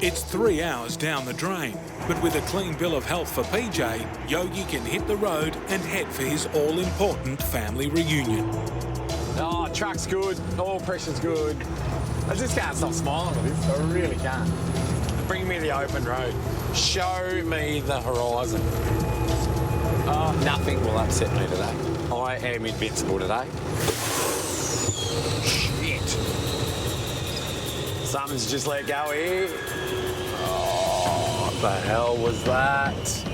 It's 3 hours down the drain, but with a clean bill of health for PJ, Yogi can hit the road and head for his all-important family reunion. Oh, truck's good. Oil pressure's good. I just can't stop smiling with this. I really can't. Bring me the open road. Show me the horizon. Oh, nothing will upset me today. I am invincible today. Shit. Something's just let go here. Oh, what the hell was that?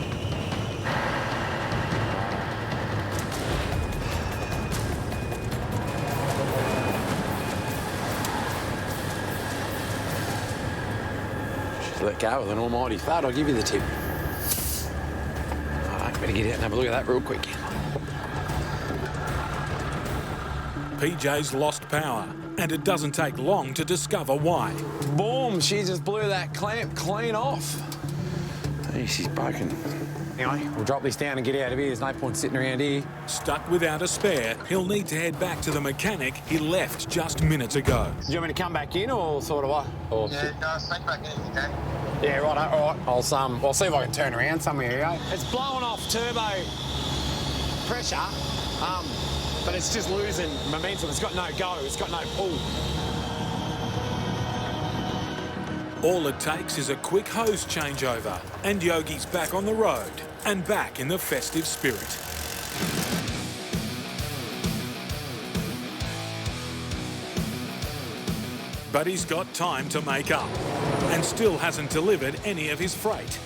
Let go with an almighty thud, I'll give you the tip. All right, better get out and have a look at that real quick. PJ's lost power, and it doesn't take long to discover why. Boom, she just blew that clamp clean off. Hey, she's broken. Anyway, we'll drop this down and get out of here. There's no point sitting around here. Stuck without a spare, he'll need to head back to the mechanic he left just minutes ago. Do you want me to come back in or sort of what? Yeah, no, sneak back in if you can. Yeah, right, all right. I'll see if I can turn around somewhere, yeah? It's blowing off turbo pressure, but it's just losing momentum. It's got no go, it's got no pull. All it takes is a quick hose changeover, and Yogi's back on the road and back in the festive spirit. But he's got time to make up and still hasn't delivered any of his freight.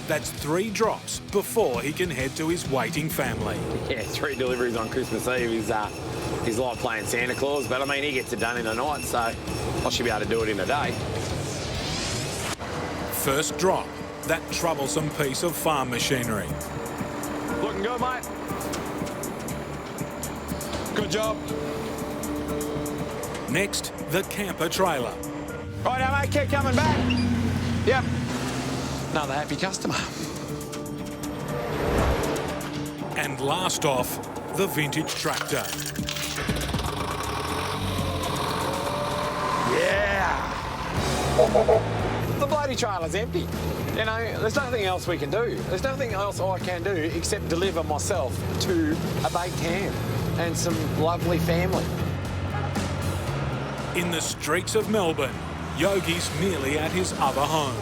That's 3 drops before he can head to his waiting family. Yeah, 3 deliveries on Christmas Eve is like playing Santa Claus, but I mean, he gets it done in a night, so I should be able to do it in a day. First drop, that troublesome piece of farm machinery. Looking good, mate. Good job. Next, the camper trailer. Right now, mate, keep coming back. Yep. Another happy customer. And last off, the vintage tractor. Yeah. The bloody trailer's empty. You know, there's nothing else we can do. There's nothing else I can do except deliver myself to a baked ham and some lovely family. In the streets of Melbourne, Yogi's nearly at his other home.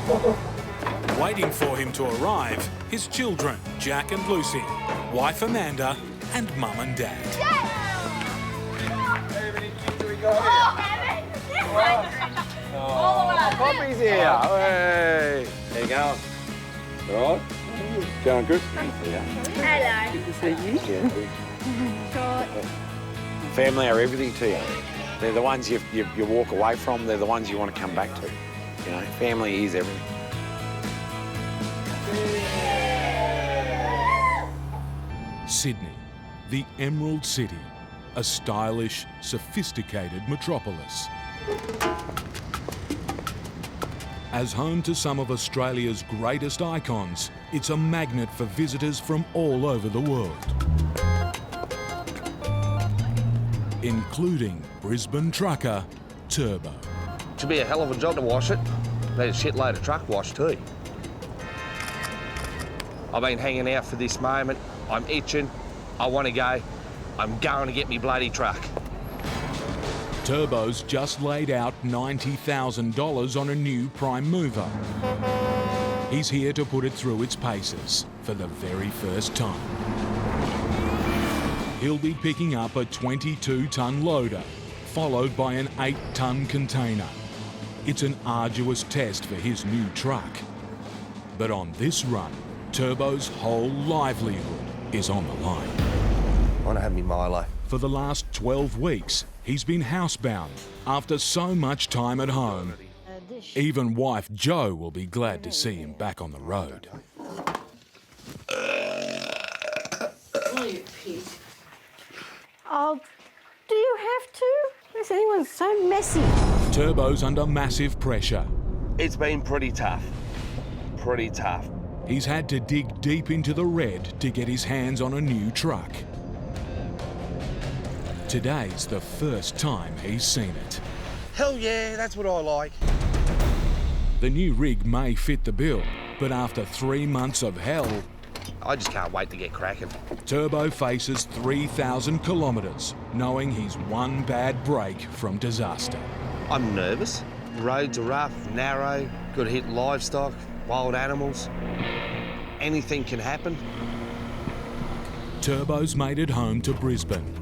Waiting for him to arrive, his children, Jack and Lucy, wife Amanda, and mum and dad. Poppy's here. Hey. How you going? All right? Going good? Hello. Good to see you. Family are everything to you. They're the ones you walk away from. They're the ones you want to come back to. You know, family is everything. Sydney, the Emerald City, a stylish, sophisticated metropolis. As home to some of Australia's greatest icons, it's a magnet for visitors from all over the world, including Brisbane trucker Turbo. Should be a hell of a job to wash it. Need a shitload of truck wash too. I've been hanging out for this moment. I'm itching. I want to go. I'm going to get me bloody truck. Turbo's just laid out $90,000 on a new prime mover. He's here to put it through its paces for the very first time. He'll be picking up a 22-tonne loader, followed by an 8-tonne container. It's an arduous test for his new truck. But on this run, Turbo's whole livelihood is on the line. I want to have me Milo. For the last 12 weeks, he's been housebound after so much time at home. Even wife Jo will be glad to see him back on the road. Oh, you pig. Oh, do you have to? Is anyone so messy? Turbo's under massive pressure. It's been pretty tough. Pretty tough. He's had to dig deep into the red to get his hands on a new truck. Today's the first time he's seen it. Hell yeah, that's what I like. The new rig may fit the bill, but after 3 months of hell, I just can't wait to get cracking. Turbo faces 3,000 kilometres, knowing he's one bad break from disaster. I'm nervous. Roads are rough, narrow, could hit livestock, wild animals. Anything can happen. Turbo's made it home to Brisbane.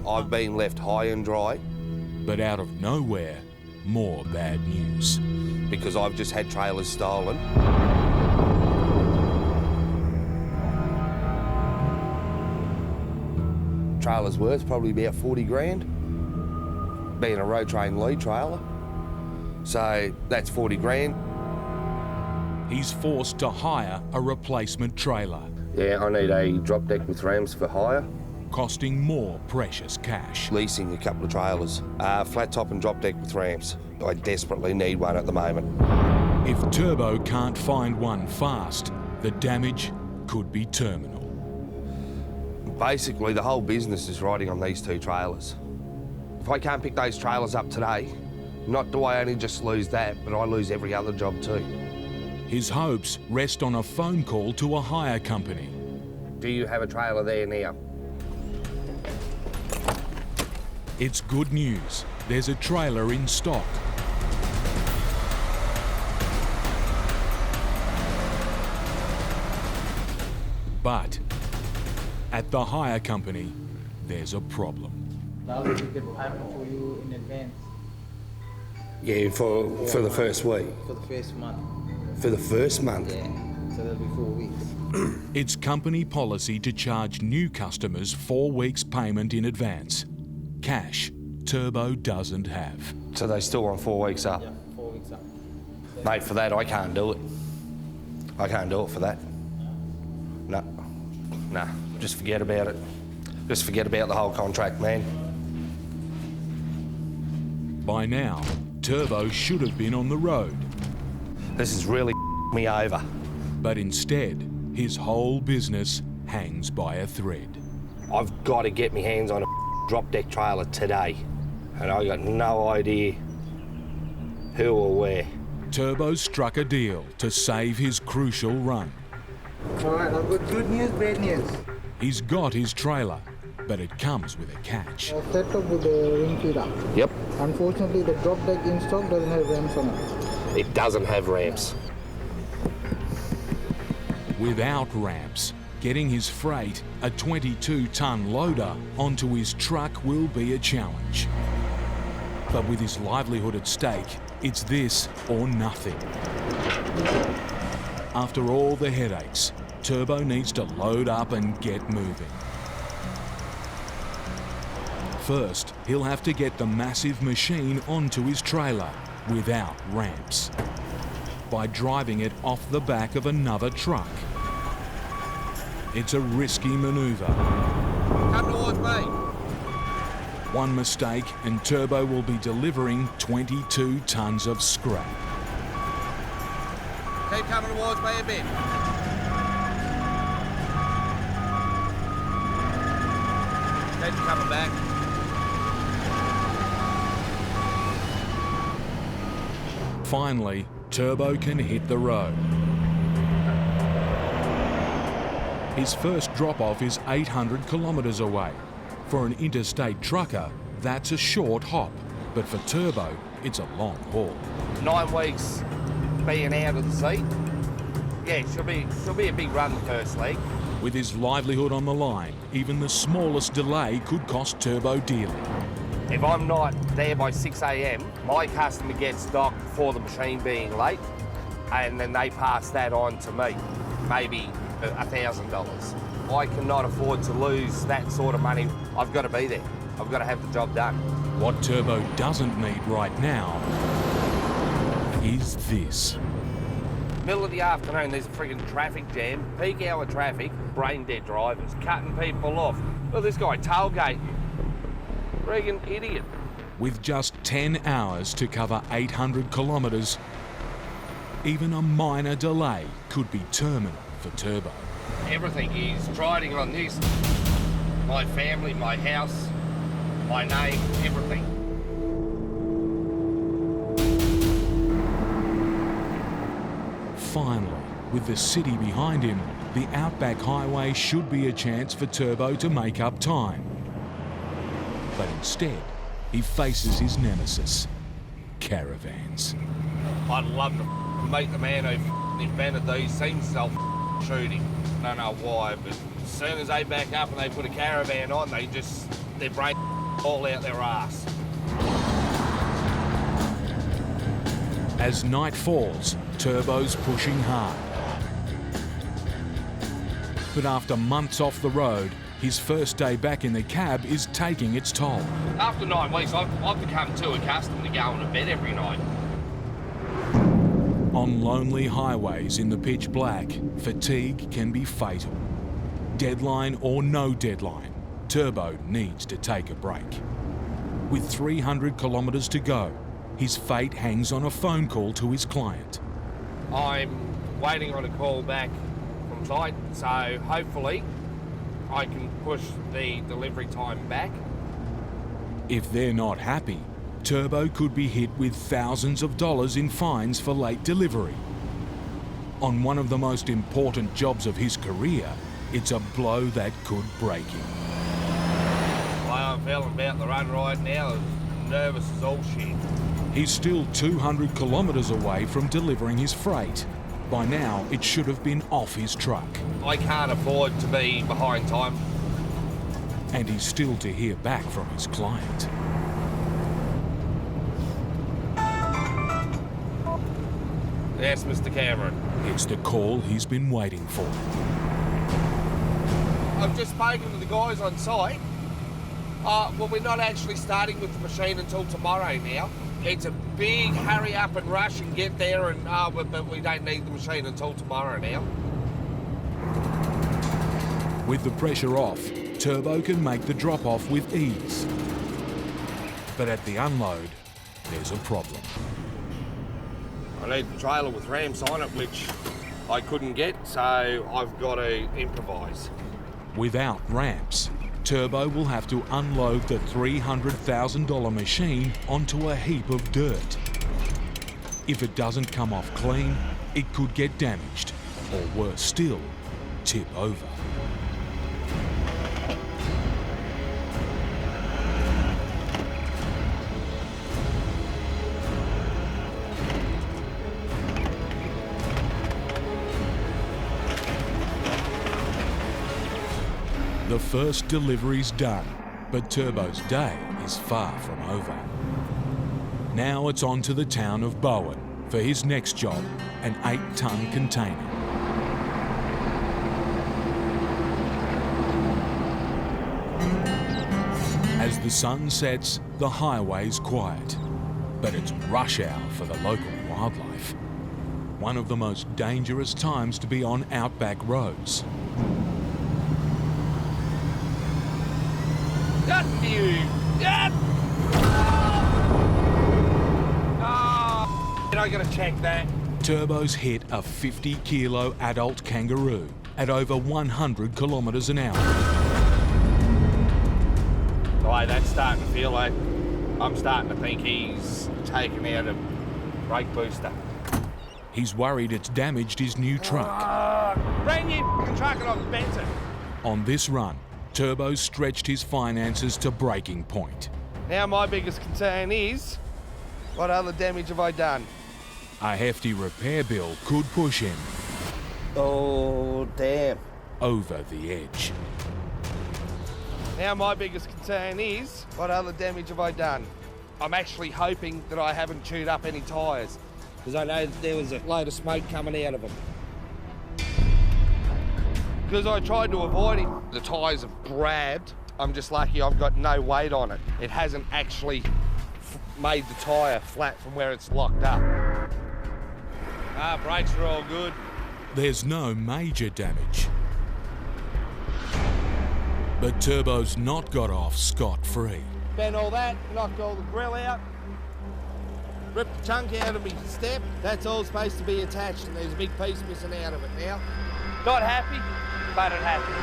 I've been left high and dry. But out of nowhere, more bad news. Because I've just had trailers stolen. Trailer's worth probably about 40 grand, being a road train lead trailer. So that's 40 grand. He's forced to hire a replacement trailer. Yeah, I need a drop deck with rams for hire. Costing more precious cash. Leasing a couple of trailers, flat top and drop deck with ramps. I desperately need one at the moment. If Turbo can't find one fast, the damage could be terminal. Basically, the whole business is riding on these 2 trailers. If I can't pick those trailers up today, not do I only just lose that, but I lose every other job too. His hopes rest on a phone call to a hire company. Do you have a trailer there now? It's good news. There's a trailer in stock. But at the hire company, there's a problem. Now we get the payment for you in advance. Yeah, for the first week. For the first month. For the first month? Yeah, so that'll be 4 weeks. It's company policy to charge new customers 4 weeks' payment in advance. Cash, Turbo doesn't have. So they still want 4 weeks up? Yeah, 4 weeks up. Mate, for that, I can't do it. I can't do it for that. No. Nah, just forget about it. Just forget about the whole contract, man. By now, Turbo should have been on the road. This is really me over. But instead, his whole business hangs by a thread. I've got to get my hands on a drop deck trailer today, and I got no idea who or where. Turbo struck a deal to save his crucial run. All right, I've got good news, bad news. He's got his trailer, but it comes with a catch. I've set up with the ring feeder. Yep. Unfortunately, the drop deck in stock doesn't have ramps on it. It doesn't have ramps. Without ramps, getting his freight, a 22-ton loader, onto his truck will be a challenge. But with his livelihood at stake, it's this or nothing. After all the headaches, Turbo needs to load up and get moving. First, he'll have to get the massive machine onto his trailer without ramps by driving it off the back of another truck. It's a risky manoeuvre. Come towards me. One mistake and Turbo will be delivering 22 tons of scrap. Keep coming towards me a bit. Keep coming back. Finally, Turbo can hit the road. His first drop-off is 800 kilometres away. For an interstate trucker, that's a short hop, but for Turbo, it's a long haul. 9 weeks being out of the seat. Yeah, she'll be a big run the first leg. With his livelihood on the line, even the smallest delay could cost Turbo dearly. If I'm not there by 6 a.m, my customer gets stock for the machine being late, and then they pass that on to me, maybe $1,000. I cannot afford to lose that sort of money. I've got to be there. I've got to have the job done. What Turbo doesn't need right now is this. Middle of the afternoon, there's a friggin' traffic jam, peak hour traffic, brain dead drivers, cutting people off. Well, this guy tailgating. Friggin' idiot. With just 10 hours to cover 800 kilometres, even a minor delay could be terminal for Turbo. Everything is riding on this. My family, my house, my name, everything. Finally, with the city behind him, the Outback Highway should be a chance for Turbo to make up time. But instead, he faces his nemesis, caravans. I'd love to meet the man who invented these. Seems self-shooting. Don't know why, but as soon as they back up and they put a caravan on, their brain all out their ass. As night falls, Turbo's pushing hard. But after months off the road, his first day back in the cab is taking its toll. After 9 weeks, I've become too accustomed to going to bed every night. On lonely highways in the pitch black, fatigue can be fatal. Deadline or no deadline, Turbo needs to take a break. With 300 kilometres to go, his fate hangs on a phone call to his client. I'm waiting on a call back from site, so hopefully I can push the delivery time back. If they're not happy, Turbo could be hit with thousands of dollars in fines for late delivery. On one of the most important jobs of his career, it's a blow that could break him. The way I'm feeling about the run right now, nervous as all shit. He's still 200 kilometres away from delivering his freight. By now, it should have been off his truck. I can't afford to be behind time. And he's still to hear back from his client. Yes, Mr. Cameron. It's the call he's been waiting for. I've just spoken to the guys on site. Well, we're not actually starting with the machine until tomorrow now. It's a big hurry up and rush and get there, and but we don't need the machine until tomorrow now. With the pressure off, Turbo can make the drop-off with ease. But at the unload, there's a problem. I need the trailer with ramps on it, which I couldn't get, so I've got to improvise. Without ramps, Turbo will have to unload the $300,000 machine onto a heap of dirt. If it doesn't come off clean, it could get damaged, or worse still, tip over. The first delivery's done, but Turbo's day is far from over. Now it's on to the town of Bowen for his next job, an 8-ton container. As the sun sets, the highway's quiet, but it's rush hour for the local wildlife. One of the most dangerous times to be on Outback roads. Got you! Yeah! I gotta check that. Turbo's hit a 50-kilo adult kangaroo at over 100 kilometres an hour. The way that's starting to feel like, I'm starting to think he's taken out a brake booster. He's worried it's damaged his new truck. Brand new f***ing truck and I've bent it. On this run, Turbo's stretched his finances to breaking point. Now my biggest concern is, what other damage have I done? A hefty repair bill could push him. Oh, damn. Over the edge. Now my biggest concern is, what other damage have I done? I'm actually hoping that I haven't chewed up any tyres, because I know that there was a load of smoke coming out of them. Because I tried to avoid it, the tyres have grabbed. I'm just lucky I've got no weight on it. It hasn't actually made the tyre flat from where it's locked up. Brakes are all good. There's no major damage. But Turbo's not got off scot-free. Bent all that, knocked all the grill out, ripped the chunk out of me step. That's all supposed to be attached, and there's a big piece missing out of it now. Not happy, but it happens.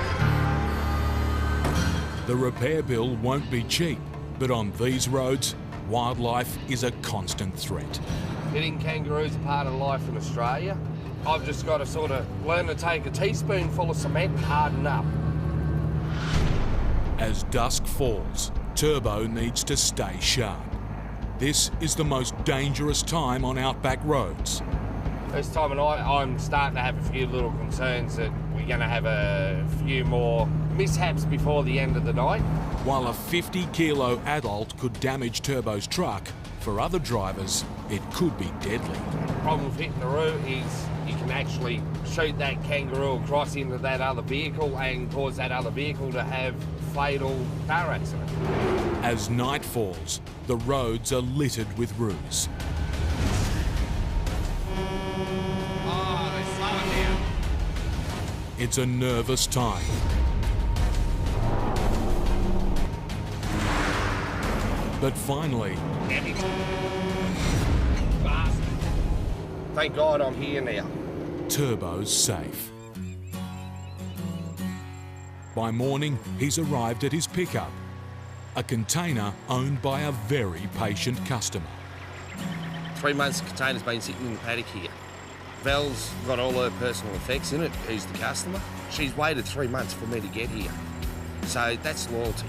The repair bill won't be cheap, but on these roads, wildlife is a constant threat. Hitting kangaroos a part of life in Australia. I've just got to sort of learn to take a teaspoonful of cement and harden up. As dusk falls, Turbo needs to stay sharp. This is the most dangerous time on Outback roads. This time of night, I'm starting to have a few little concerns that we're going to have a few more mishaps before the end of the night. While a 50-kilo adult could damage Turbo's truck, for other drivers, it could be deadly. The problem with hitting the road is you can actually shoot that kangaroo across into that other vehicle and cause that other vehicle to have fatal car accident. As night falls, the roads are littered with roos. Oh, they're slowing down. It's a nervous time. But finally... Bastard. Thank God I'm here now. Turbo's safe. By morning, he's arrived at his pickup, a container owned by a very patient customer. 3 months the container's been sitting in the paddock here. Val's got all her personal effects in it, who's the customer. She's waited 3 months for me to get here. So that's loyalty.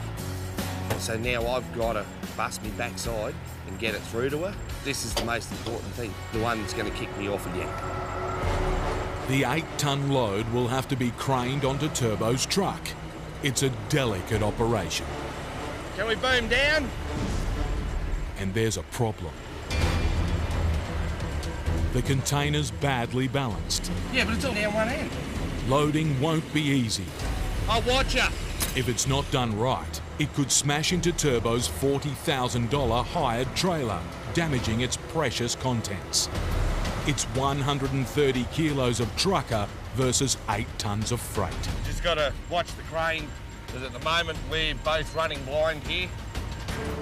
So now I've got to bust me backside and get it through to her. This is the most important thing, the one that's going to kick me off again. The 8-ton load will have to be craned onto Turbo's truck. It's a delicate operation. Can we boom down? And there's a problem. The container's badly balanced. Yeah, but it's all down one end. Loading won't be easy. I'll watch ya. If it's not done right, it could smash into Turbo's $40,000 hired trailer, damaging its precious contents. It's 130 kilos of trucker versus 8 tonnes of freight. Just got to watch the crane, because at the moment we're both running blind here.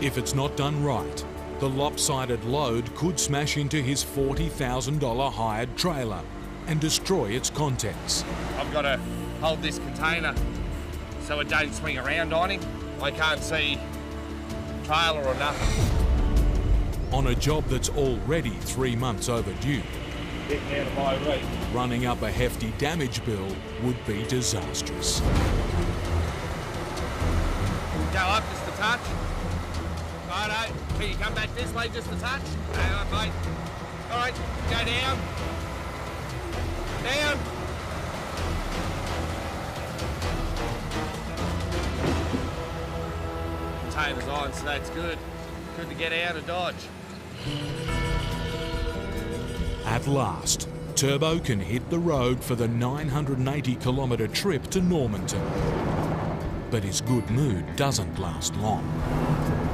If it's not done right, the lopsided load could smash into his $40,000 hired trailer and destroy its contents. I've got to hold this container so it don't swing around on him. I can't see trailer or nothing. On a job that's already 3 months overdue, Getting out of my reach. running up a hefty damage bill would be disastrous. Go up just a touch. Righto. Can you come back this way just a touch? Hang on, mate. All right, go down. Down. Container's on, so that's good. Good to get out of Dodge. At last, Turbo can hit the road for the 980-kilometre trip to Normanton. But his good mood doesn't last long.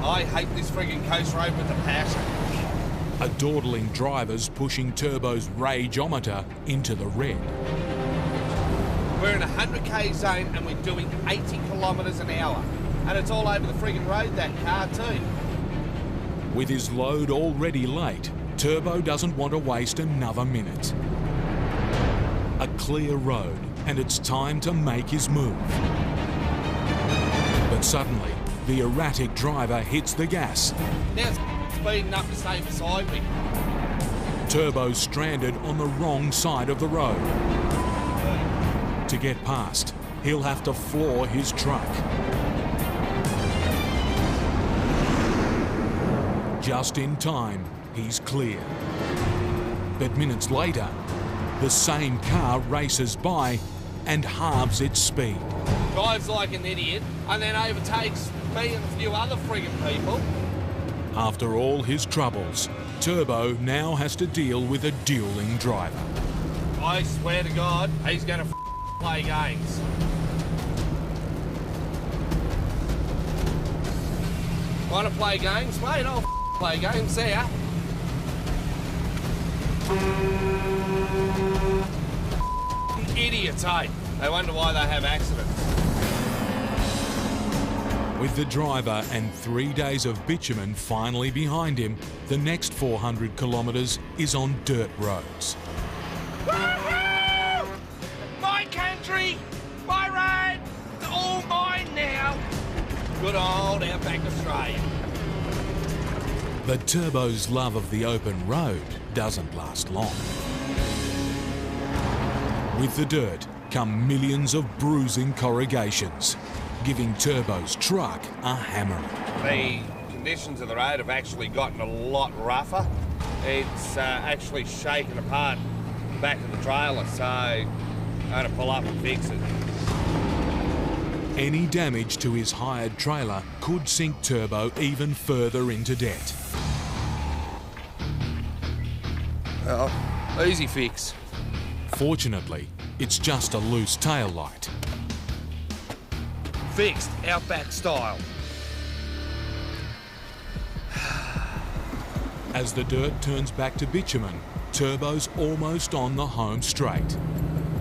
I hate this friggin' coast road with a passion. A dawdling driver's pushing Turbo's rageometer into the red. We're in a 100k zone and we're doing 80 kilometres an hour. And it's all over the friggin' road, that car too. With his load already late, Turbo doesn't want to waste another minute. A clear road, and it's time to make his move. But suddenly, the erratic driver hits the gas. Now it's speeding up to stay beside me. Turbo's stranded on the wrong side of the road. To get past, he'll have to floor his truck. Just in time, he's clear. But minutes later, the same car races by and halves its speed. Drives like an idiot and then overtakes me and a few other friggin' people. After all his troubles, Turbo now has to deal with a dueling driver. I swear to God, he's gonna play games. Wanna play games, mate? I'll play games there. Idiots, eh? They wonder why they have accidents. With the driver and 3 days of bitumen finally behind him, the next 400 kilometres is on dirt roads. Woo-hoo! My country, my road, it's all mine now. Good old Outback Australia. But Turbo's love of the open road doesn't last long. With the dirt come millions of bruising corrugations, giving Turbo's truck a hammering. The conditions of the road have actually gotten a lot rougher. It's actually shaken apart the back of the trailer, so I'm going to pull up and fix it. Any damage to his hired trailer could sink Turbo even further into debt. Easy fix. Fortunately, it's just a loose tail light. Fixed, Outback style. As the dirt turns back to bitumen, Turbo's almost on the home straight.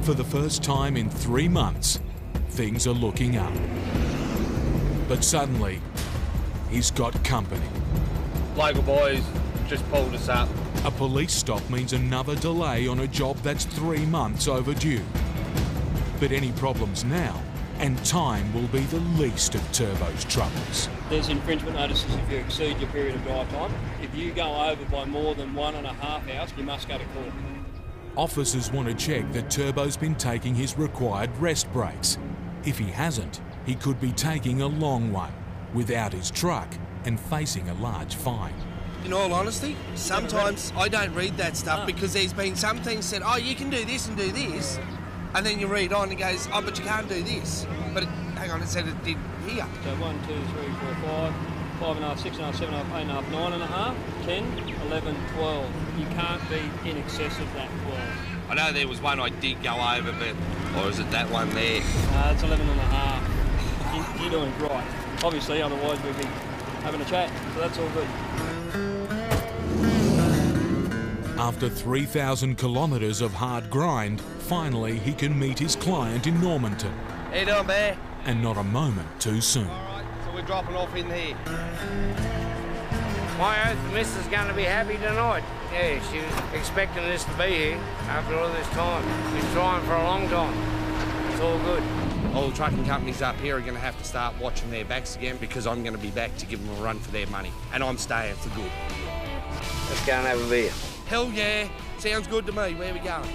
For the first time in 3 months, things are looking up. But suddenly, he's got company. Local boys just pulled us up. A police stop means another delay on a job that's 3 months overdue. But any problems now, and time will be the least of Turbo's troubles. There's infringement notices if you exceed your period of drive time. If you go over by more than 1.5 hours, you must go to court. Officers want to check that Turbo's been taking his required rest breaks. If he hasn't, he could be taking a long one, without his truck, and facing a large fine. In all honesty, sometimes I don't read that stuff because there's been some things said, oh, you can do this and do this. And then you read on and it goes, oh, but you can't do this. But hang on, it said it did here. So 1, 2, 3, 4, 5. 5.5, 6.5, 7.5, 8.5, 9.5, 10, 11, 12. You can't be in excess of that 12. I know there was one I did go over, but... Or is it that one there? It's 11.5. You're doing it right. Obviously, otherwise we'd be having a chat, so that's all good. After 3,000 kilometres of hard grind, finally he can meet his client in Normanton. How you doing, Bear? And not a moment too soon. So we're dropping off in here. My oath, the missus is going to be happy tonight. Yeah, she was expecting this to be here after all this time. Been trying for a long time. It's all good. All the trucking companies up here are going to have to start watching their backs again because I'm going to be back to give them a run for their money. And I'm staying for good. Let's go and have a beer. Hell yeah. Sounds good to me. Where we going?